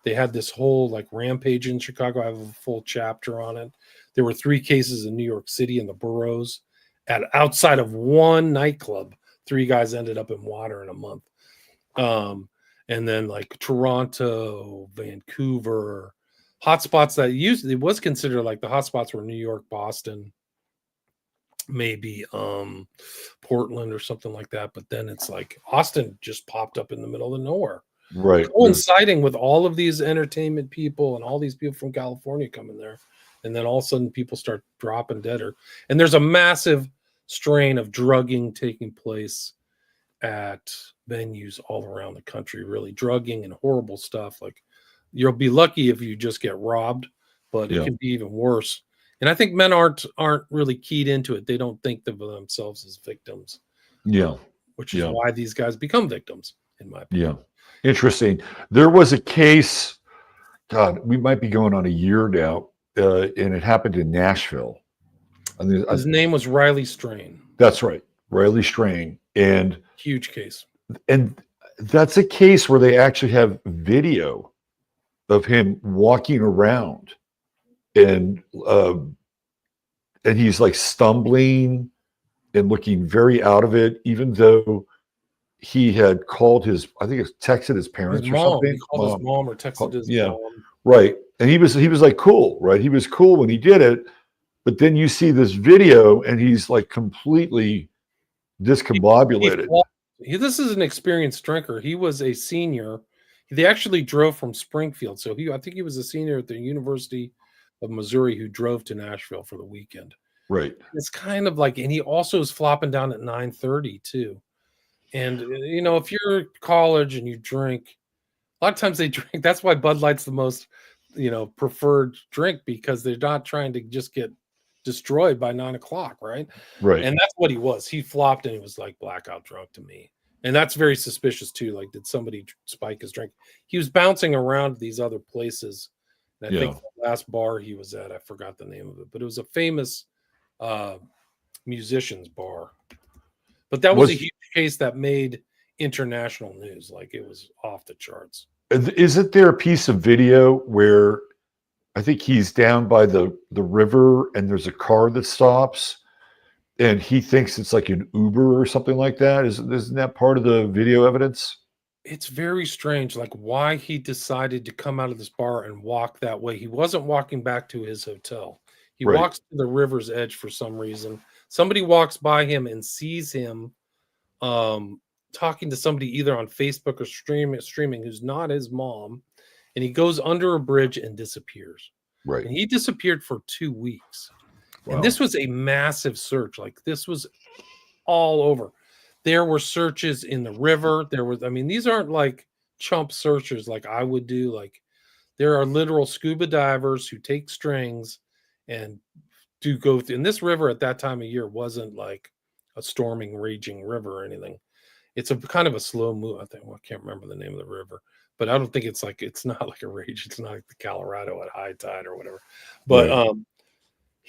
They had this whole like rampage in Chicago. I have a full chapter on it. There were 3 cases in New York City in the boroughs. Outside of one nightclub, 3 guys ended up in water in a month. And then like Toronto, Vancouver, hotspots that usually was considered like the hotspots were New York, Boston, maybe Portland or something like that, but then it's like Austin just popped up in the middle of nowhere, right? Coinciding with all of these entertainment people and all these people from California coming there, and then all of a sudden people start dropping dead. And there's a massive strain of drugging taking place at venues all around the country, really drugging and horrible stuff. Like you'll be lucky if you just get robbed, but it can be even worse. And I think men aren't really keyed into it. They don't think of themselves as victims. Yeah. Which is why these guys become victims, in my opinion. Yeah. Interesting. There was a case, God, we might be going on a year now, and it happened in Nashville. His name was Riley Strain. That's right. Riley Strain. And huge case. And that's a case where they actually have video of him walking around. And he's like stumbling and looking very out of it, even though he had called I think it's texted his parents or something. He called his mom or texted his mom. Right. And he was like cool, right? He was cool when he did it, but then you see this video and he's like completely discombobulated. This is an experienced drinker. He was a senior. They actually drove from Springfield. So I think he was a senior at the University of Missouri who drove to Nashville for the weekend. Right. It's kind of like, and he also is flopping down at 9:30 too. And you know, if you're college and you drink, a lot of times they drink. That's why Bud Light's the most, preferred drink, because they're not trying to just get destroyed by 9 o'clock, right? Right. And that's what he was. He flopped and he was like blackout drunk to me. And that's very suspicious too. Like, did somebody spike his drink? He was bouncing around these other places. And I think the last bar he was at, I forgot the name of it, but it was a famous musician's bar. But that was a huge case that made international news. Like, it was off the charts. Isn't there a piece of video where I think he's down by the river and there's a car that stops and he thinks it's like an Uber or something like that? Isn't that part of the video evidence? It's very strange, like why he decided to come out of this bar and walk that way. He wasn't walking back to his hotel. He walks to the river's edge for some reason. Somebody walks by him and sees him talking to somebody either on Facebook or streaming who's not his mom, and he goes under a bridge and disappears. Right. And he disappeared for 2 weeks. Wow. And this was a massive search. Like, this was all over. There were searches in the river. These aren't like chump searchers like I would do. Like, there are literal scuba divers who take strings and do go through. And this river at that time of year wasn't like a storming, raging river or anything. It's a kind of a slow move. I can't remember the name of the river, but I don't think it's not like a rage. It's not like the Colorado at high tide or whatever. But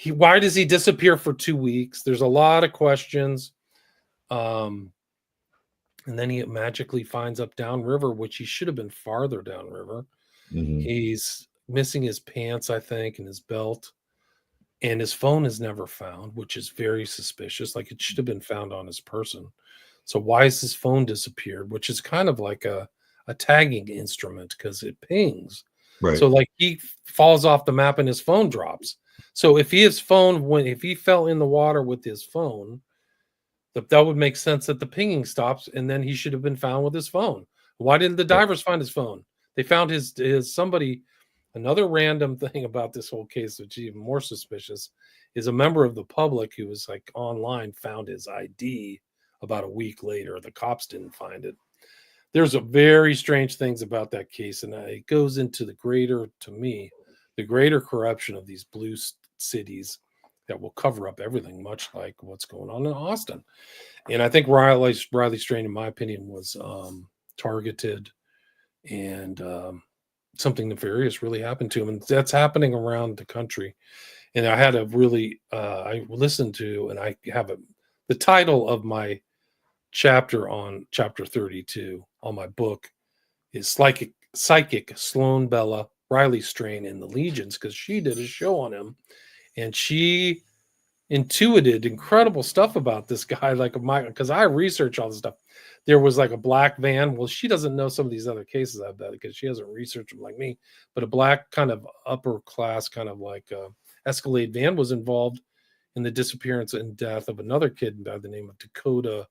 Why does he disappear for 2 weeks? There's a lot of questions. And then he magically finds up downriver, which he should have been farther downriver. Mhm. He's missing his pants, I think, and his belt. And his phone is never found, which is very suspicious. Like, it should have been found on his person. So why is his phone disappeared? Which is kind of like a tagging instrument because it pings. Right. So like he falls off the map and his phone drops. So if he fell in the water with his phone, that would make sense that the pinging stops, and then he should have been found with his phone. Why didn't the divers find his phone? They found his somebody. Another random thing about this whole case, which is even more suspicious, is a member of the public who was like online found his ID about a week later. The cops didn't find it. There's a very strange things about that case, and it goes into the greater corruption of these blue cities that will cover up everything, much like what's going on in Austin. And I think Riley Strain, in my opinion, was targeted, and something nefarious really happened to him, and that's happening around the country. And I had a really I listened to, and I have the title of my chapter on chapter 32 on my book is psychic Sloan Bella Riley Strain in the Legions, because she did a show on him and she intuited incredible stuff about this guy. Like, because I research all this stuff. There was like a black van. Well, she doesn't know some of these other cases, I bet, because she hasn't researched them like me. But a black kind of upper class kind of like Escalade van was involved in the disappearance and death of another kid by the name of Dakota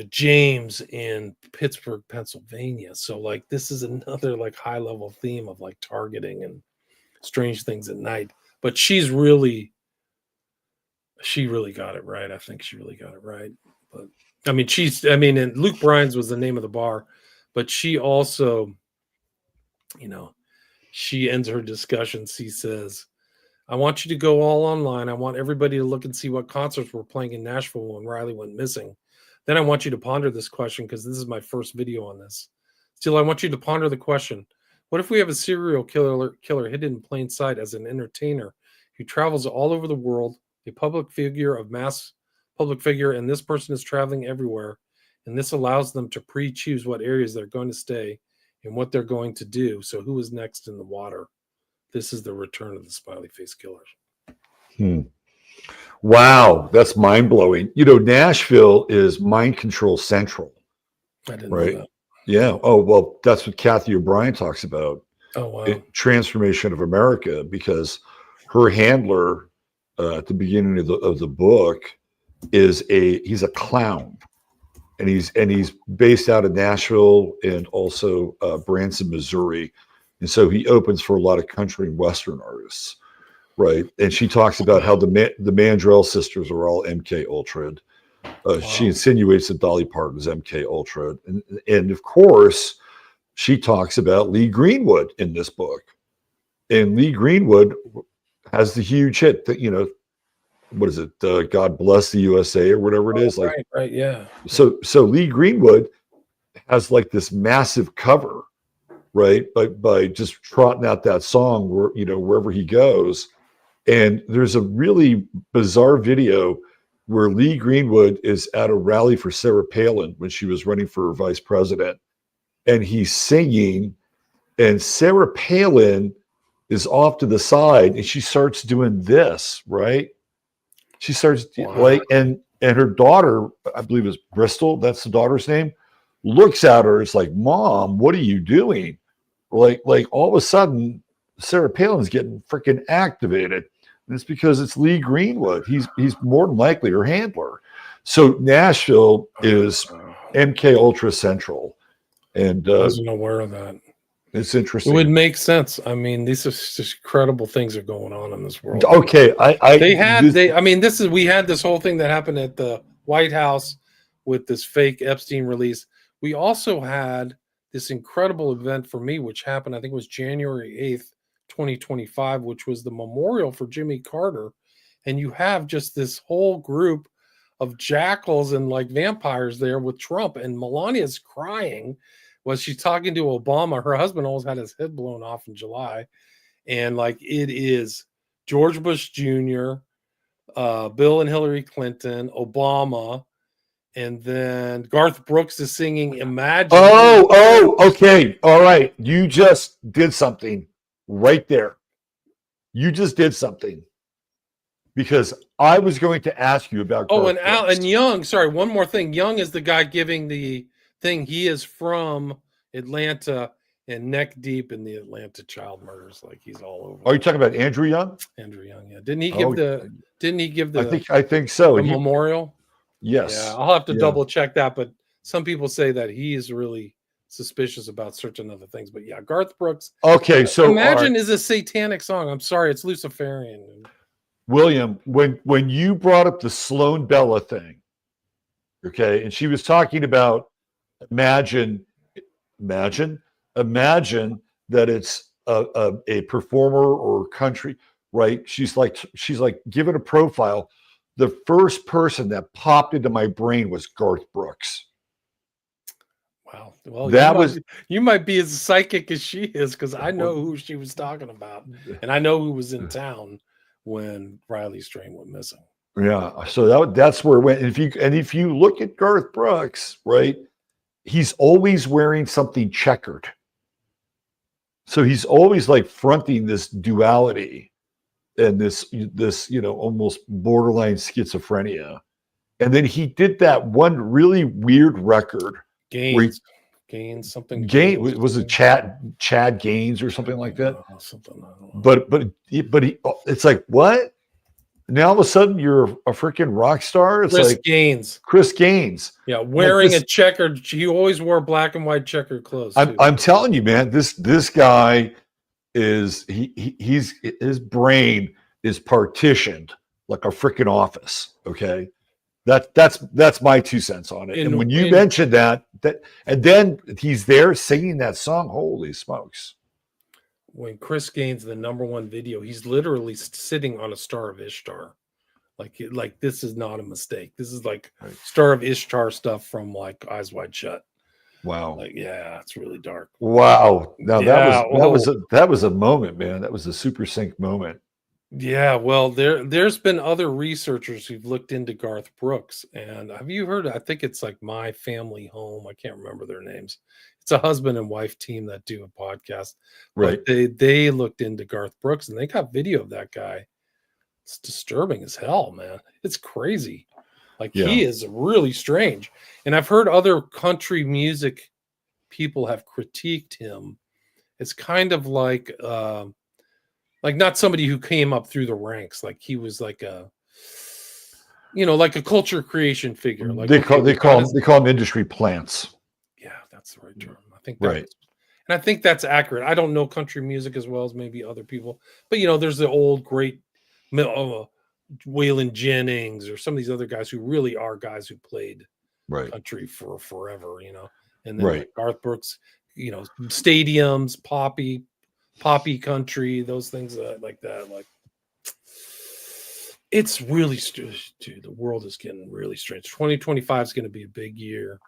James in Pittsburgh, Pennsylvania. So like this is another like high level theme of like targeting and strange things at night. But she really got it right. I think she really got it right. But and Luke Bryan's was the name of the bar, but she also, she ends her discussion. She says, I want you to go all online. I want everybody to look and see what concerts were playing in Nashville when Riley went missing. Then I want you to ponder this question, because this is my first video on this. Still, I want you to ponder the question. What if we have a serial killer hidden in plain sight as an entertainer who travels all over the world, a public figure, and this person is traveling everywhere, and this allows them to pre-choose what areas they're going to stay and what they're going to do. So who is next in the water? This is the return of the Smiley Face Killers. Wow, that's mind-blowing. Nashville is mind control central. I didn't know that. Yeah. Oh, well, that's what Kathy O'Brien talks about. Oh, wow. Transformation of America, because her handler at the beginning of the book he's a clown, and he's based out of Nashville and also Branson, Missouri. And so he opens for a lot of country and Western artists. Right. And she talks about how the Mandrell sisters are all MK Ultra. Wow. She insinuates that Dolly Parton's MK Ultra. And of course, she talks about Lee Greenwood in this book. And Lee Greenwood has the huge hit that, what is it? God Bless the USA or whatever it is. Right. Yeah. So Lee Greenwood has like this massive cover, right? By just trotting out that song wherever he goes. And there's a really bizarre video where Lee Greenwood is at a rally for Sarah Palin when she was running for vice president. And he's singing, and Sarah Palin is off to the side, and she starts doing this, right? She starts and her daughter, I believe is Bristol, that's the daughter's name, looks at her. It's like, Mom, what are you doing? Like all of a sudden, Sarah Palin's getting freaking activated. And it's because it's Lee Greenwood. He's more than likely her handler. So Nashville is MK Ultra Central. And I wasn't aware of that. It's interesting. It would make sense. I mean, these are just incredible things are going on in this world. Okay. We had this whole thing that happened at the White House with this fake Epstein release. We also had this incredible event for me, which happened, I think it was January 8th, 2025, which was the memorial for Jimmy Carter. And you have just this whole group of jackals and like vampires there with Trump, and Melania's crying while she's talking to Obama. Her husband almost had his head blown off in July. And like, it is George Bush Jr., Bill and Hillary Clinton, Obama, and then Garth Brooks is singing Imagine. Okay. All right. You just did something right there. You just did something. Because I was going to ask you about Garth Brooks. And Young, sorry, one more thing. Young is the guy giving the thing. He is from Atlanta and neck deep in the Atlanta child murders. Like he's all over. Are you talking about Andrew Young? Andrew Young, yeah. Didn't he give the I think so. the memorial? Yes. Yeah, I'll have to double check that, but some people say that he is really suspicious about certain other things. But yeah, Garth Brooks. Okay, so Imagine is a satanic song. I'm sorry, it's Luciferian. William, when you brought up the Sloan Bella thing, okay, and she was talking about imagine that it's a performer or country, right? She's like given a profile. The first person that popped into my brain was Garth Brooks. Wow. Well, that you might be as psychic as she is, because I know who she was talking about, and I know who was in town when Riley Strain went missing. Yeah, so that's where it went. And if you look at Garth Brooks, right, he's always wearing something checkered. So he's always like fronting this duality and this almost borderline schizophrenia. And then he did that one really weird record. Gaines, something. Gaines, was it Chad Gaines or something like that? Something. I don't know. But he, it's like, what? Now all of a sudden you're a freaking rock star. It's Chris like Gaines. Chris Gaines. Yeah, wearing a checkered. He always wore black and white checkered clothes. I'm telling you, man. This guy is his brain is partitioned like a freaking office. Okay, that's my 2 cents on it. And when you mentioned that, and then he's there singing that song. Holy smokes! When Chris Gaines, the #1 video, he's literally sitting on a Star of Ishtar. Like this is not a mistake. This is like Star of Ishtar stuff from like Eyes Wide Shut. Wow. Like, yeah, it's really dark. Wow. Now that was a moment, man. That was a super sync moment. Yeah, well, there's been other researchers who've looked into Garth Brooks, and have you heard? I think it's like My Family Home. I can't remember their names. It's a husband and wife team that do a podcast. Right. But they looked into Garth Brooks, and they got video of that guy. It's disturbing as hell, man. It's crazy. Like he is really strange. And I've heard other country music people have critiqued him. It's kind of like not somebody who came up through the ranks. Like he was like a culture creation figure. Like they call them industry plants. Yeah, that's the right term. I think and I think that's accurate. I don't know country music as well as maybe other people, but there's the old great Waylon Jennings or some of these other guys who really are guys who played country for forever, and then like Garth Brooks, stadiums, poppy country, those things like that. Like it's really dude, the world is getting really strange. 2025 is going to be a big year.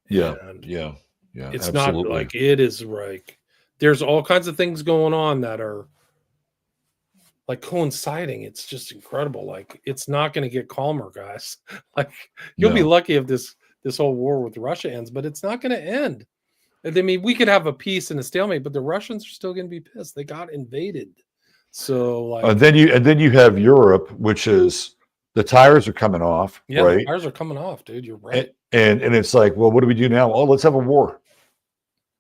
Yeah. It's absolutely. not like it is like there's all kinds of things going on that are like coinciding. It's just incredible. Like it's not going to get calmer, guys. Like you'll be lucky if this whole war with Russia ends, but it's not going to end. I mean, we could have a peace and a stalemate, but the Russians are still going to be pissed. They got invaded. So like and then you have Europe, which is the tires are coming off. Yeah, right? The tires are coming off, dude. You're right. And it's like, well, what do we do now? Oh, let's have a war.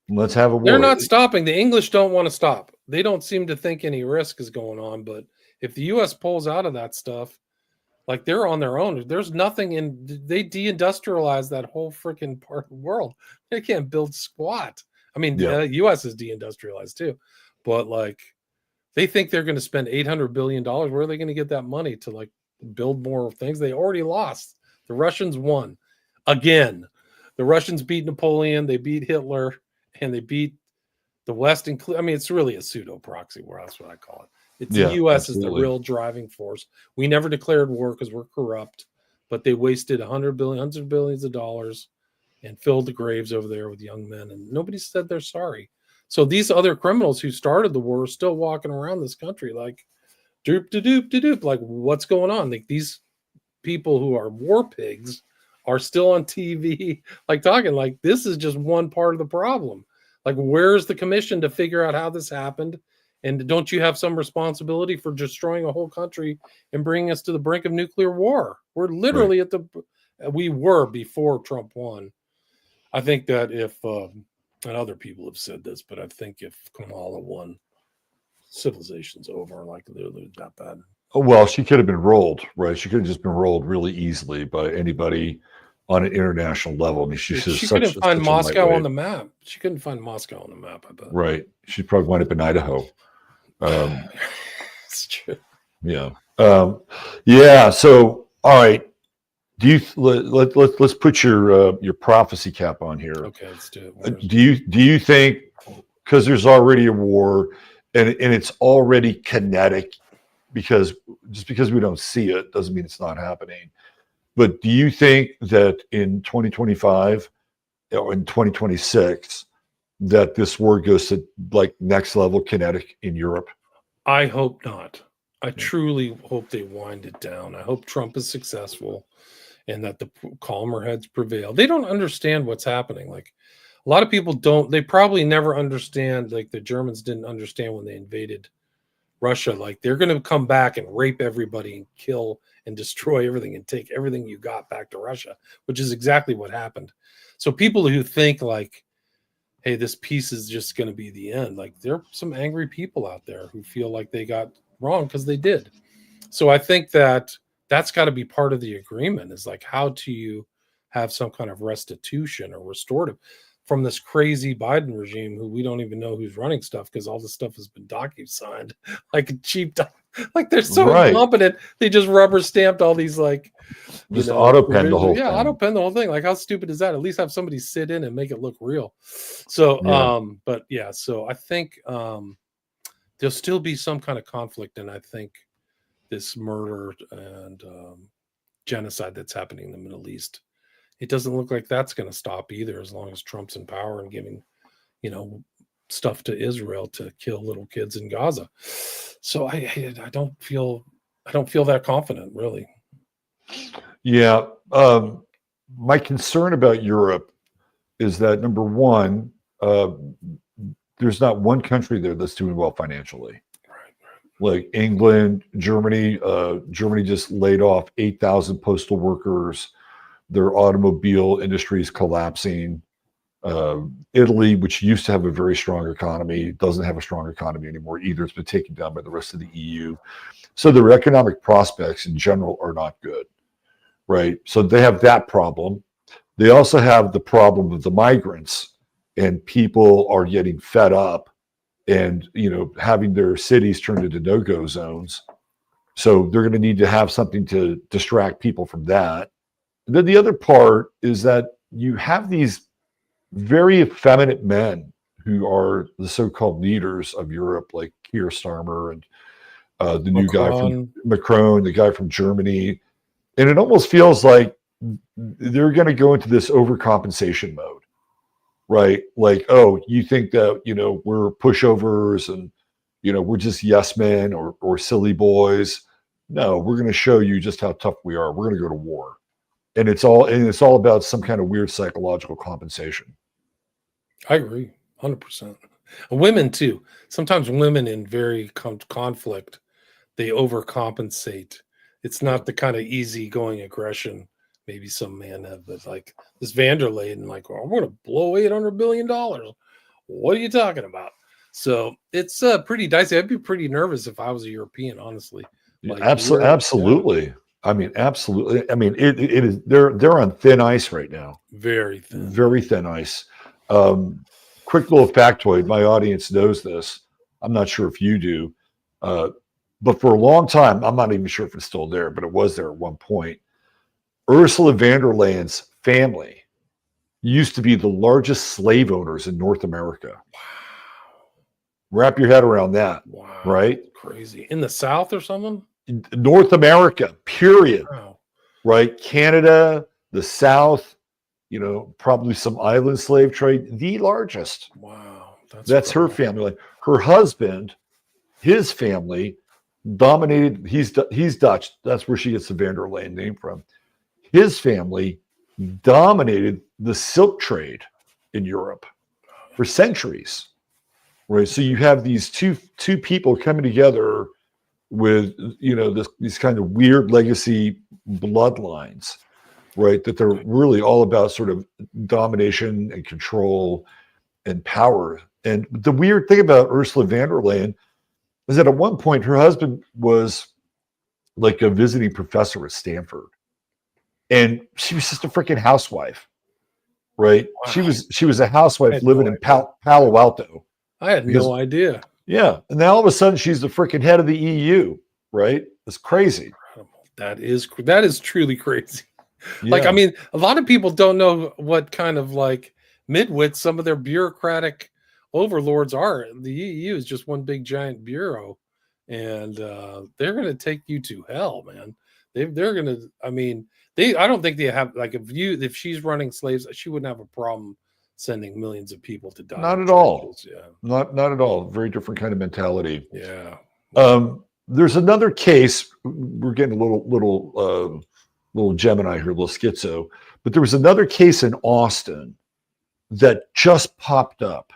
Let's have a war. They're not stopping. The English don't want to stop. They don't seem to think any risk is going on. But if the U.S. pulls out of that stuff, like they're on their own. There's nothing they deindustrialize that whole freaking part of the world. They can't build squat. I mean, the U.S. is deindustrialized too, but like they think they're going to spend $800 billion. Where are they going to get that money to like build more things? They already lost. The Russians won again. The Russians beat Napoleon. They beat Hitler, and they beat the West. I mean, it's really a pseudo proxy war. That's what I call it. It's the U.S. is the real driving force. We never declared war because we're corrupt, but they wasted hundreds of billions of dollars and filled the graves over there with young men, and nobody said they're sorry. So these other criminals who started the war are still walking around this country like, doop de doop de doop. Like, what's going on? Like, these people who are war pigs are still on TV, like talking like this is just one part of the problem. Like, where's the commission to figure out how this happened? And don't you have some responsibility for destroying a whole country and bringing us to the brink of nuclear war? We're literally at we were before Trump won. I think that if, and other people have said this, but I think if Kamala won, civilization's over. Like, literally that bad. Oh, well, she could have been rolled, right? She could have just been rolled really easily by anybody on an international level. I mean, She couldn't find Moscow on the map. She couldn't find Moscow on the map, I bet. Right. She'd probably wind up in Idaho. It's true. Yeah. Yeah. So, all right. Do you let's put your prophecy cap on here. Okay, let's do it. Do you think, because there's already a war and it's already kinetic, because just because we don't see it doesn't mean it's not happening. But do you think that in 2025 or in 2026 that this war goes to like next level kinetic in Europe? I hope not. I truly hope they wind it down. I hope Trump is successful and that the calmer heads prevail. They don't understand what's happening. Like, a lot of people don't. They probably never understand. Like, the Germans didn't understand when they invaded Russia. Like, they're going to come back and rape everybody and kill and destroy everything and take everything you got back to Russia, which is exactly what happened. So people who think like, hey, this peace is just going to be the end. Like, there are some angry people out there who feel like they got wrong because they did. So I think that that's got to be part of the agreement, is like, how do you have some kind of restitution or restorative from this crazy Biden regime, who we don't even know who's running stuff because all this stuff has been docu-signed like a cheap like, they're so incompetent. They just rubber stamped all these, like, just auto pen the whole thing. Auto pen the whole thing. Like, how stupid is that? At least have somebody sit in and make it look real. So but yeah, so I think there'll still be some kind of conflict, and I think this murder and genocide that's happening in the Middle East, it doesn't look like that's going to stop either, as long as Trump's in power and giving, stuff to Israel to kill little kids in Gaza. So I don't feel that confident, really. Yeah. My concern about Europe is that, number one, there's not one country there that's doing well financially. Like England, Germany. Germany just laid off 8,000 postal workers. Their automobile industry is collapsing. Italy, which used to have a very strong economy, doesn't have a strong economy anymore either. It's been taken down by the rest of the EU. So their economic prospects in general are not good, right? So they have that problem. They also have the problem of the migrants, and people are getting fed up and, having their cities turned into no-go zones. So they're going to need to have something to distract people from that. And then the other part is that you have these very effeminate men who are the so-called leaders of Europe, like Keir Starmer and the new guy from Macron, the guy from Germany. And it almost feels like they're going to go into this overcompensation mode, right? Like, oh, you think that, we're pushovers and, we're just yes men or silly boys. No, we're going to show you just how tough we are. We're going to go to war. And it's all about some kind of weird psychological compensation. I agree, 100%. Women too. Sometimes women in very conflict, they overcompensate. It's not the kind of easygoing aggression maybe some men have, but like this Vanderleiden, like, well, I'm going to blow $800 billion. What are you talking about? So it's pretty dicey. I'd be pretty nervous if I was a European, honestly. Like, absolutely. Yeah. I mean, absolutely. I mean, it is. They're on thin ice right now. Very thin. Very thin ice. Quick little factoid. My audience knows this. I'm not sure if you do, but for a long time, I'm not even sure if it's still there, but it was there at one point. Ursula von der Leyen's family used to be the largest slave owners in North America. Wow. Wrap your head around that. Wow. Right? Crazy. In the South or something? North America, period. Wow. Right? Canada, the South, probably some island slave trade, the largest. Wow. That's her family. Her husband, his family dominated. He's Dutch. That's where she gets the Van der Laan name from. His family dominated the silk trade in Europe for centuries. Right. So you have these two people coming together with, these kind of weird legacy bloodlines, right? That they're really all about sort of domination and control and power. And the weird thing about Ursula von der Leyen is that at one point her husband was like a visiting professor at Stanford, and she was just a freaking housewife, right? Wow. She was a housewife living in Palo Alto. I had no idea. Yeah. And now all of a sudden she's the freaking head of the EU, right? It's crazy. That is truly crazy. Yeah. Like, I mean, a lot of people don't know what kind of like midwits some of their bureaucratic overlords are. The EU is just one big giant bureau, and they're going to take you to hell, man. They're going to, I mean, I don't think they have, like, if she's running slaves, she wouldn't have a problem sending millions of people to die. Not at all. Yeah. Not at all. Very different kind of mentality. Yeah. There's another case. We're getting a little Gemini here, a little schizo. But there was another case in Austin that just popped up,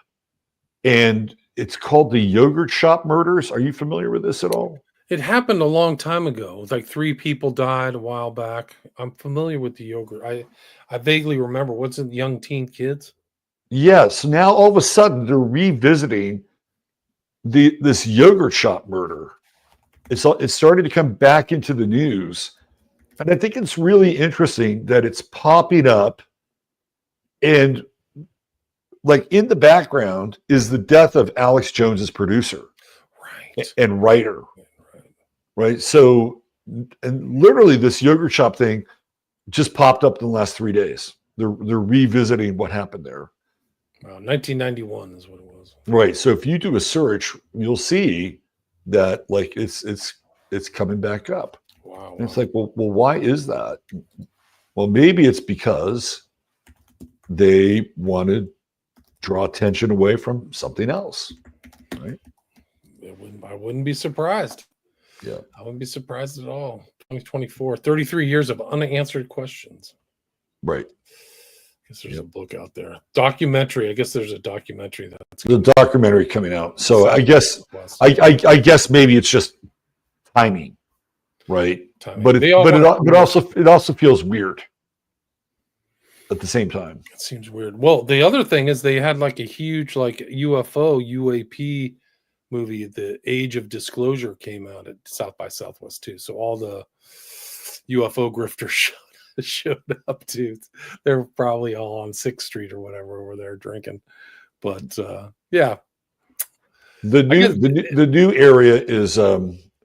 and it's called the Yogurt Shop Murders. Are you familiar with this at all? It happened a long time ago. Like 3 people died a while back. I'm familiar with the yogurt. I vaguely remember. What's it, young teen kids? Yeah, so now all of a sudden they're revisiting this yogurt shop murder. It's starting to come back into the news, and I think it's really interesting that it's popping up, and like in the background is the death of Alex Jones's producer, right, and writer, right. So, and literally this yogurt shop thing just popped up in the last 3 days. They're revisiting what happened there. 1991 is what it was. Right. So if you do a search, you'll see that like it's coming back up. Wow. And it's like, well, why is that? Well, maybe it's because they want to draw attention away from something else. Right. I wouldn't be surprised. Yeah. I wouldn't be surprised at all. 2024, 33 years of unanswered questions. Right. I guess there's a book out there. Documentary. I guess there's a documentary that's the documentary coming out. So I guess I guess maybe it's just timing, right? Timing. But it also feels weird at the same time. It seems weird. Well, the other thing is they had like a huge like UAP movie. The Age of Disclosure came out at South by Southwest too. So all the UFO grifters showed up too. They're probably all on 6th Street or whatever where they're drinking. But yeah. The new area is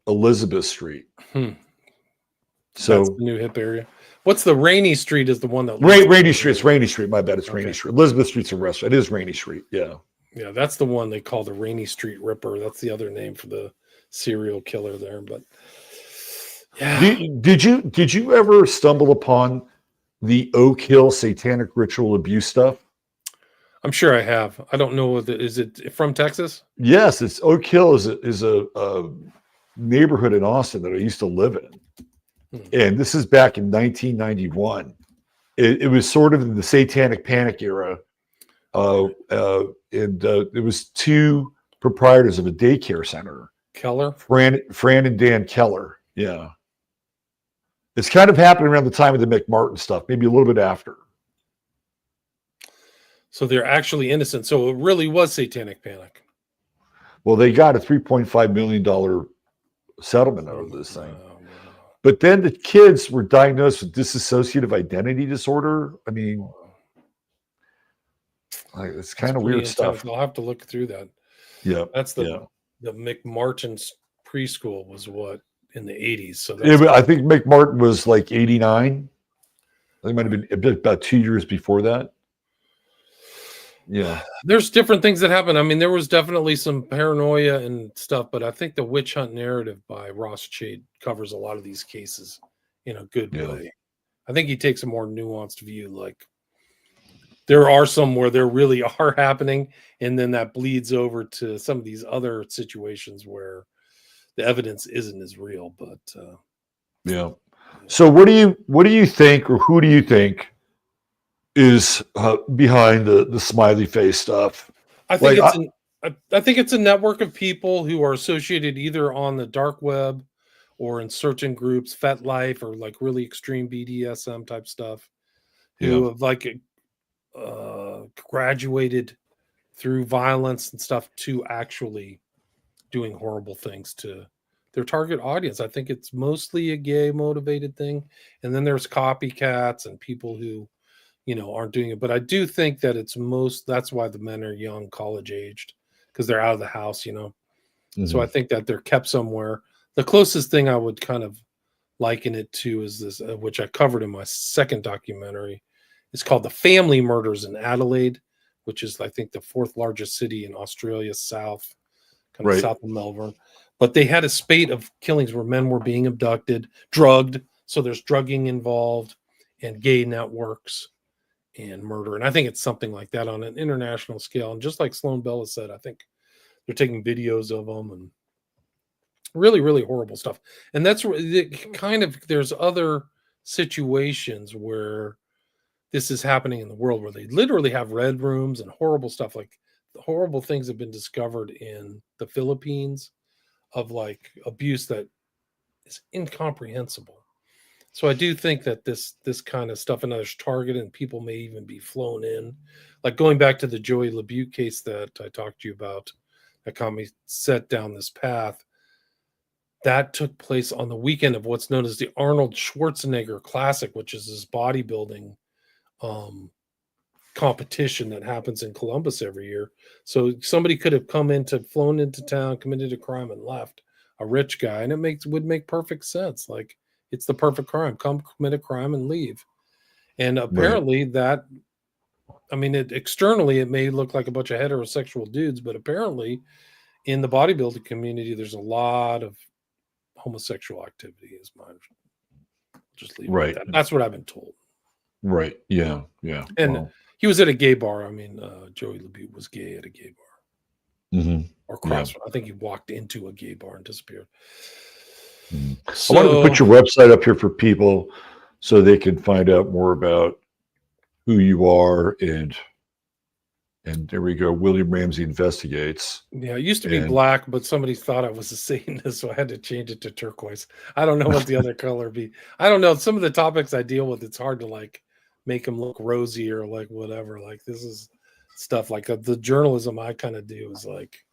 Elizabeth Street. So that's the new hip area. What's the Rainy Street is the one that Rainy Street. It's Rainy Street. My bad. It's Rainy Street. Elizabeth Street's a restaurant. It is Rainy Street. Yeah. Yeah, that's the one they call the Rainy Street Ripper. That's the other name for the serial killer there. But yeah. Did you ever stumble upon the Oak Hill satanic ritual abuse stuff? I'm sure I have. I don't know. Is it from Texas? Yes, it's Oak Hill is a neighborhood in Austin that I used to live in, and this is back in 1991. It was sort of in the Satanic Panic era, and it was 2 proprietors of a daycare center, Keller, Fran and Dan Keller. Yeah. It's kind of happening around the time of the McMartin stuff, maybe a little bit after. So they're actually innocent. So it really was Satanic Panic. Well, they got a $3.5 million settlement out of this thing. But then the kids were diagnosed with dissociative identity disorder. I mean, it's kind of weird stuff. I'll have to look through that. Yeah. That's the McMartin's preschool was what? In the 80s. So I think McMartin was like 89. They might have been about 2 years before that. Yeah. There's different things that happen. I mean, there was definitely some paranoia and stuff, but I think the witch hunt narrative by Ross Chade covers a lot of these cases in a good way. I think he takes a more nuanced view. Like there are some where there really are happening, and then that bleeds over to some of these other situations where the evidence isn't as real. But Yeah. So what do you think, or who do you think is behind the smiley face stuff? I think Like, I think it's a network of people who are associated either on the dark web or in certain groups, FetLife or like really extreme BDSM type stuff, who have like graduated through violence and stuff to actually doing horrible things to their target audience. I think it's mostly a gay motivated thing. And then there's copycats and people who, aren't doing it. But I do think that that's why the men are young, college aged, because they're out of the house, So I think that they're kept somewhere. The closest thing I would kind of liken it to is this, which I covered in my second documentary. It's called The Family Murders in Adelaide, which is, I think, the 4th largest city in Australia, south of Melbourne. But they had a spate of killings where men were being abducted, drugged. So there's drugging involved, and gay networks and murder. And I think it's something like that on an international scale. And just like Sloan Bella said, I think they're taking videos of them and really, really horrible stuff. And that's there's other situations where this is happening in the world where they literally have red rooms and horrible stuff. Like horrible things have been discovered in the Philippines of like abuse that is incomprehensible. So I do think that this kind of stuff, and there's targeted, and people may even be flown in. Like going back to the Joey LaBute case that I talked to you about, that got me set down this path. That took place on the weekend of what's known as the Arnold Schwarzenegger Classic, which is this bodybuilding competition that happens in Columbus every year. So somebody could have flown into town, committed a crime, and left. A rich guy, and it would make perfect sense. Like, it's the perfect crime. Come commit a crime and leave. And apparently externally it may look like a bunch of heterosexual dudes, but apparently in the bodybuilding community, there's a lot of homosexual activity. Is mine. Just leave it at that. That's what I've been told. Right. Yeah. Yeah. And he was at a gay bar. Joey LaBute was gay at a gay bar. Mm-hmm. Or cross. Yeah. I think he walked into a gay bar and disappeared. So, I wanted to put your website up here for people so they can find out more about who you are, and there we go. William Ramsey Investigates. Yeah, it used to be black, but somebody thought I was a Satanist, so I had to change it to turquoise. I don't know what the other color be. I don't know. Some of the topics I deal with, it's hard to like make them look rosy or like whatever. Like this is stuff like the journalism I kind of do is like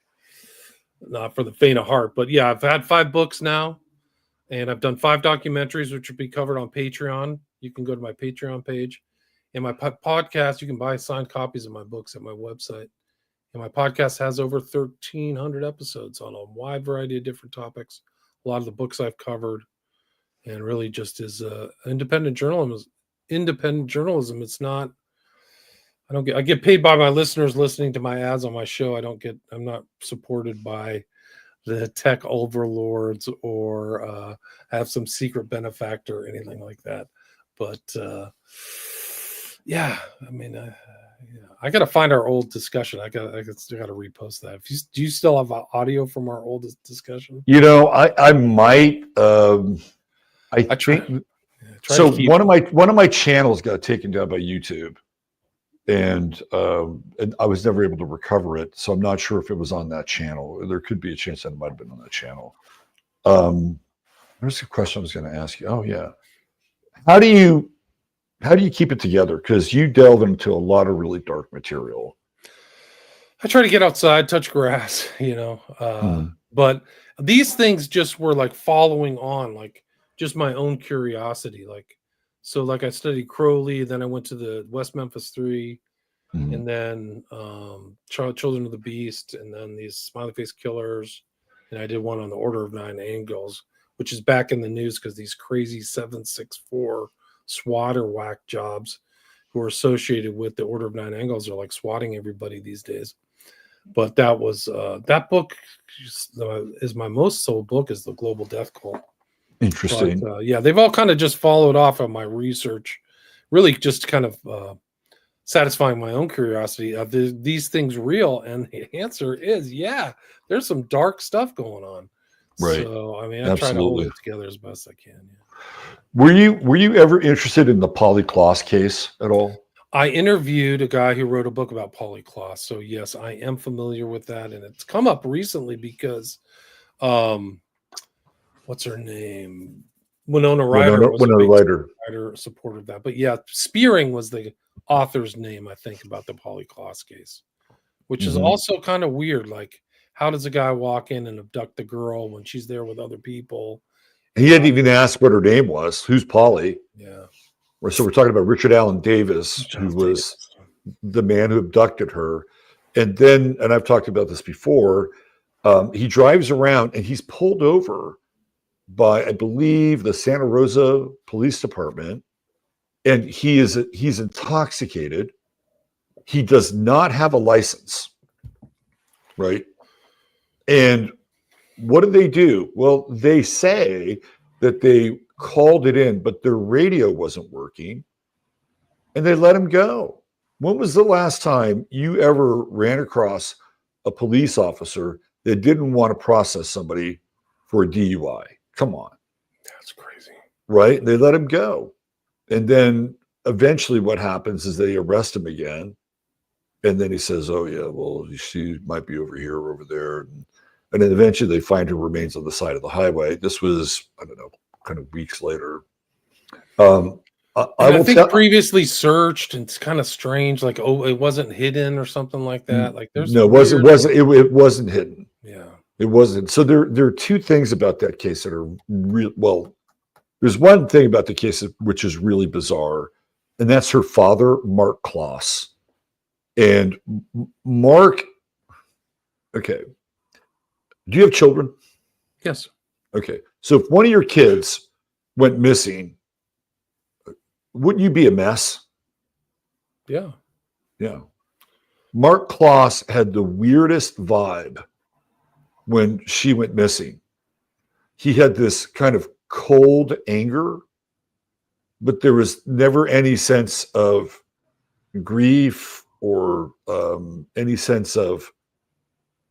not for the faint of heart. But yeah, I've had 5 books now. And I've done 5 documentaries, which will be covered on Patreon. You can go to my Patreon page. And my podcast, you can buy signed copies of my books at my website. And my podcast has over 1,300 episodes on a wide variety of different topics. A lot of the books I've covered. And really just is independent journalism. It's not, I get paid by my listeners listening to my ads on my show. I'm not supported by the tech overlords or have some secret benefactor or anything like that. But I got to find our old discussion. I got to repost that. Do you still have audio from our old discussion? I might. I think so. One of my channels got taken down by YouTube, and I was never able to recover it. So I'm not sure if it was on that channel. There could be a chance that it might have been on that channel. There's a question I was going to ask you. Oh yeah, how do you keep it together? Because you delve into a lot of really dark material. I try to get outside, touch grass, but these things just were like following on, like just my own curiosity. So I studied Crowley, then I went to the West Memphis Three, and then Children of the Beast, and then these Smiley Face Killers, and I did one on the Order of Nine Angles, which is back in the news because these crazy 764 swatter whack jobs who are associated with the Order of Nine Angles are like swatting everybody these days. But that was that book is my most sold book, is The Global Death Cult. Interesting. But, they've all kind of just followed off of my research, really just kind of satisfying my own curiosity. Are these things real? And the answer is, yeah, there's some dark stuff going on. Right. So, I mean, I try to hold Absolutely. it together as best I can. Yeah. Were you ever interested in the Polycloss case at all? I interviewed a guy who wrote a book about polycloth. So yes, I am familiar with that. And it's come up recently because what's her name? Winona Ryder was a Winona big Ryder. writer supported that. But yeah, Spearing was the author's name, I think, about the polycloth case, which is Mhm. also kind of weird. Like, how does a guy walk in and abduct the girl when she's there with other people? He hadn't even asked what her name was. Who's Polly? Yeah. So we're talking about Richard Allen Davis, who Richard was Davis. the man who abducted her. And then, and I've talked about this before, he drives around and he's pulled over by, I believe, the Santa Rosa Police Department, and he's intoxicated. He does not have a license, right? And what do? Well, they say that they called it in, but their radio wasn't working, and they let him go. When was the last time you ever ran across a police officer that didn't want to process somebody for a DUI? Come on. That's crazy. Right? They let him go. And then eventually what happens is they arrest him again. And then he says, oh, yeah, well, she might be over here or over there. And then eventually they find her remains on the side of the highway. This was, I don't know, kind of weeks later. I think previously searched, and it's kind of strange. Like, oh, it wasn't hidden or something like that. Like, there's no, it wasn't hidden. Yeah, it wasn't. So there are two things about that case that are real. Well, there's one thing about the case which is really bizarre, and that's her father, Mark Kloss. And Mark, okay. Do you have children? Yes. Okay. So if one of your kids went missing, wouldn't you be a mess? Yeah. Yeah. Mark Kloss had the weirdest vibe when she went missing. He had this kind of cold anger, but there was never any sense of grief or any sense of,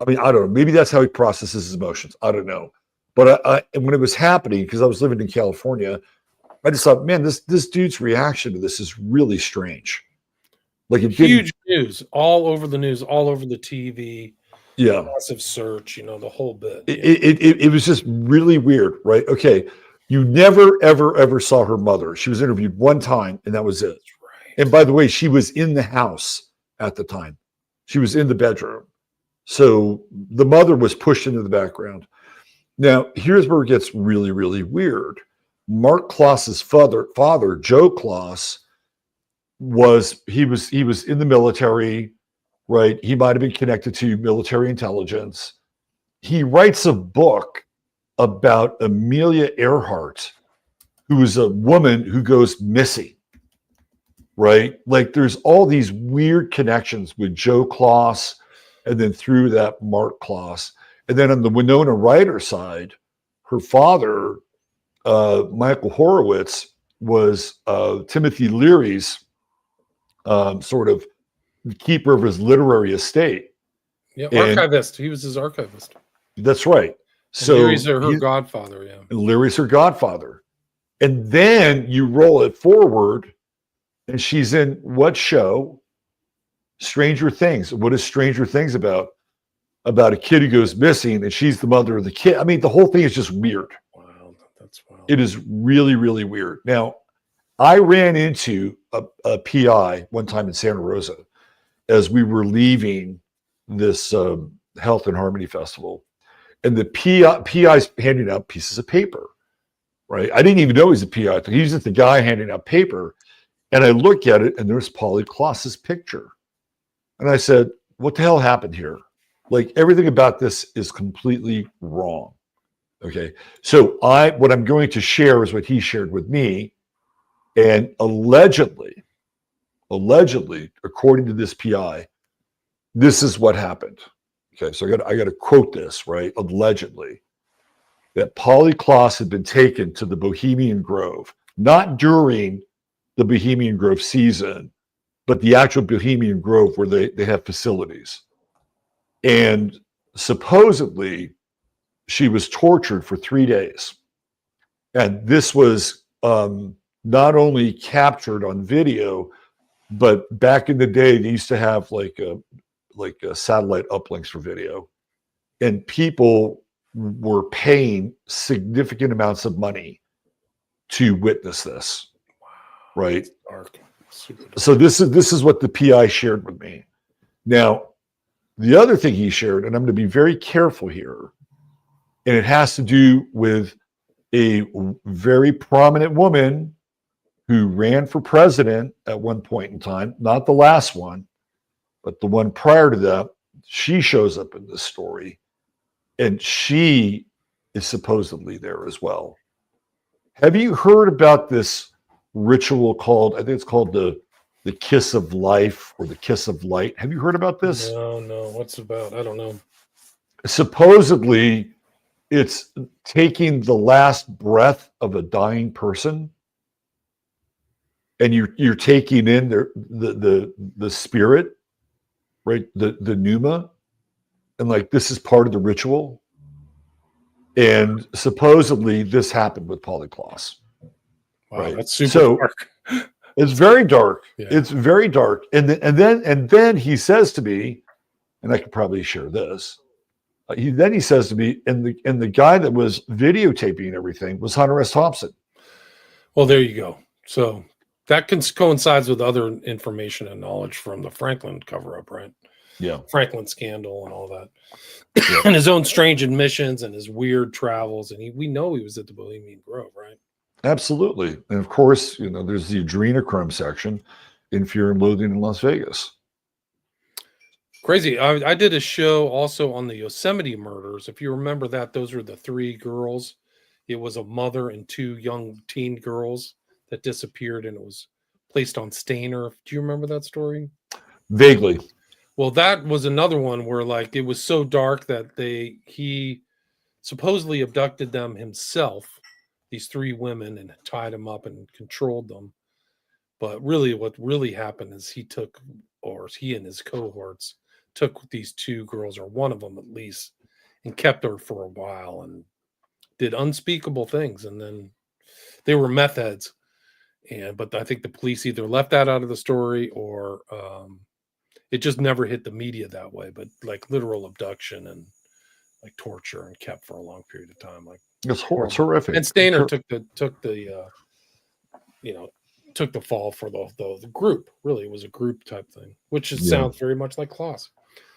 I mean, I don't know. Maybe that's how he processes his emotions. I don't know. But when it was happening, because I was living in California, I just thought, man, this dude's reaction to this is really strange. Like, it huge news all over the news, all over the TV. Yeah, massive search. The whole bit. It was just really weird, right? Okay, you never ever saw her mother. She was interviewed one time, and that was it. Right. And by the way, she was in the house at the time. She was in the bedroom. So the mother was pushed into the background. Now, here's where it gets really, really weird. Mark Kloss's father, Joe Kloss, was in the military, right? He might have been connected to military intelligence. He writes a book about Amelia Earhart, who is a woman who goes missing, right? Like, there's all these weird connections with Joe Kloss, and then through that Mark Kloss. And then on the Winona Ryder side, her father, Michael Horowitz, was Timothy Leary's sort of keeper of his literary estate. Yeah, archivist. He was his archivist. That's right. So Leary's her godfather, yeah. Leary's her godfather. And then you roll it forward, and she's in what show? Stranger Things. What is Stranger Things about? About a kid who goes missing, and she's the mother of the kid. I mean, the whole thing is just weird. Wow, that's wild. It is really, really weird. Now, I ran into a PI one time in Santa Rosa as we were leaving this Health and Harmony Festival, and the PI's handing out pieces of paper, right? I didn't even know he's a PI. He's just the guy handing out paper, and I look at it, and there's Polly Kloss's picture. And I said, what the hell happened here? Like, everything about this is completely wrong. Okay. So what I'm going to share is what he shared with me. And allegedly, according to this PI, this is what happened. Okay. So I got to quote this, right? Allegedly, that Polly Kloss had been taken to the Bohemian Grove, not during the Bohemian Grove season, but the actual Bohemian Grove where they have facilities. And supposedly she was tortured for 3 days. And this was not only captured on video, but back in the day, they used to have like a satellite uplinks for video. And people were paying significant amounts of money to witness this. Wow. Right. Dark. Super dark. So this is what the PI shared with me. Now, the other thing he shared, and I'm going to be very careful here, and it has to do with a very prominent woman who ran for president at one point in time, not the last one, but the one prior to that. She shows up in this story, and she is supposedly there as well. Have you heard about this ritual called, I think it's called the kiss of life or the kiss of light? Have you heard about this? No. What's it about? I don't know. Supposedly, it's taking the last breath of a dying person, and you're taking in the spirit, right? The pneuma, and like this is part of the ritual. And supposedly this happened with Polly Klaas. Wow, right. That's super dark. It's very dark. Yeah. It's very dark. And then he says to me, and I could probably share this. He says to me, and the guy that was videotaping everything was Hunter S. Thompson. Well, there you go. So that coincides with other information and knowledge from the Franklin cover-up, right? Yeah. Franklin scandal and all that. Yeah. And his own strange admissions and his weird travels. And we know he was at the Bohemian Grove, right? Absolutely. And of course, there's the adrenochrome section in Fear and Loathing in Las Vegas. Crazy. I did a show also on the Yosemite murders. If you remember that, those were the 3 girls. It was a mother and 2 young teen girls that disappeared, and it was placed on Stainer. Do you remember that story? Vaguely. Well, that was another one where like it was so dark that he supposedly abducted them himself, these 3 women, and tied them up and controlled them. But really what really happened is he and his cohorts took these 2 girls, or one of them at least, and kept her for a while and did unspeakable things. And then they were meth heads. But I think the police either left that out of the story or it just never hit the media that way. But like literal abduction and like torture and kept for a long period of time. Like it's horrific. And Stainer took the fall for the group. Really, it was a group type thing, which sounds very much like Klaas.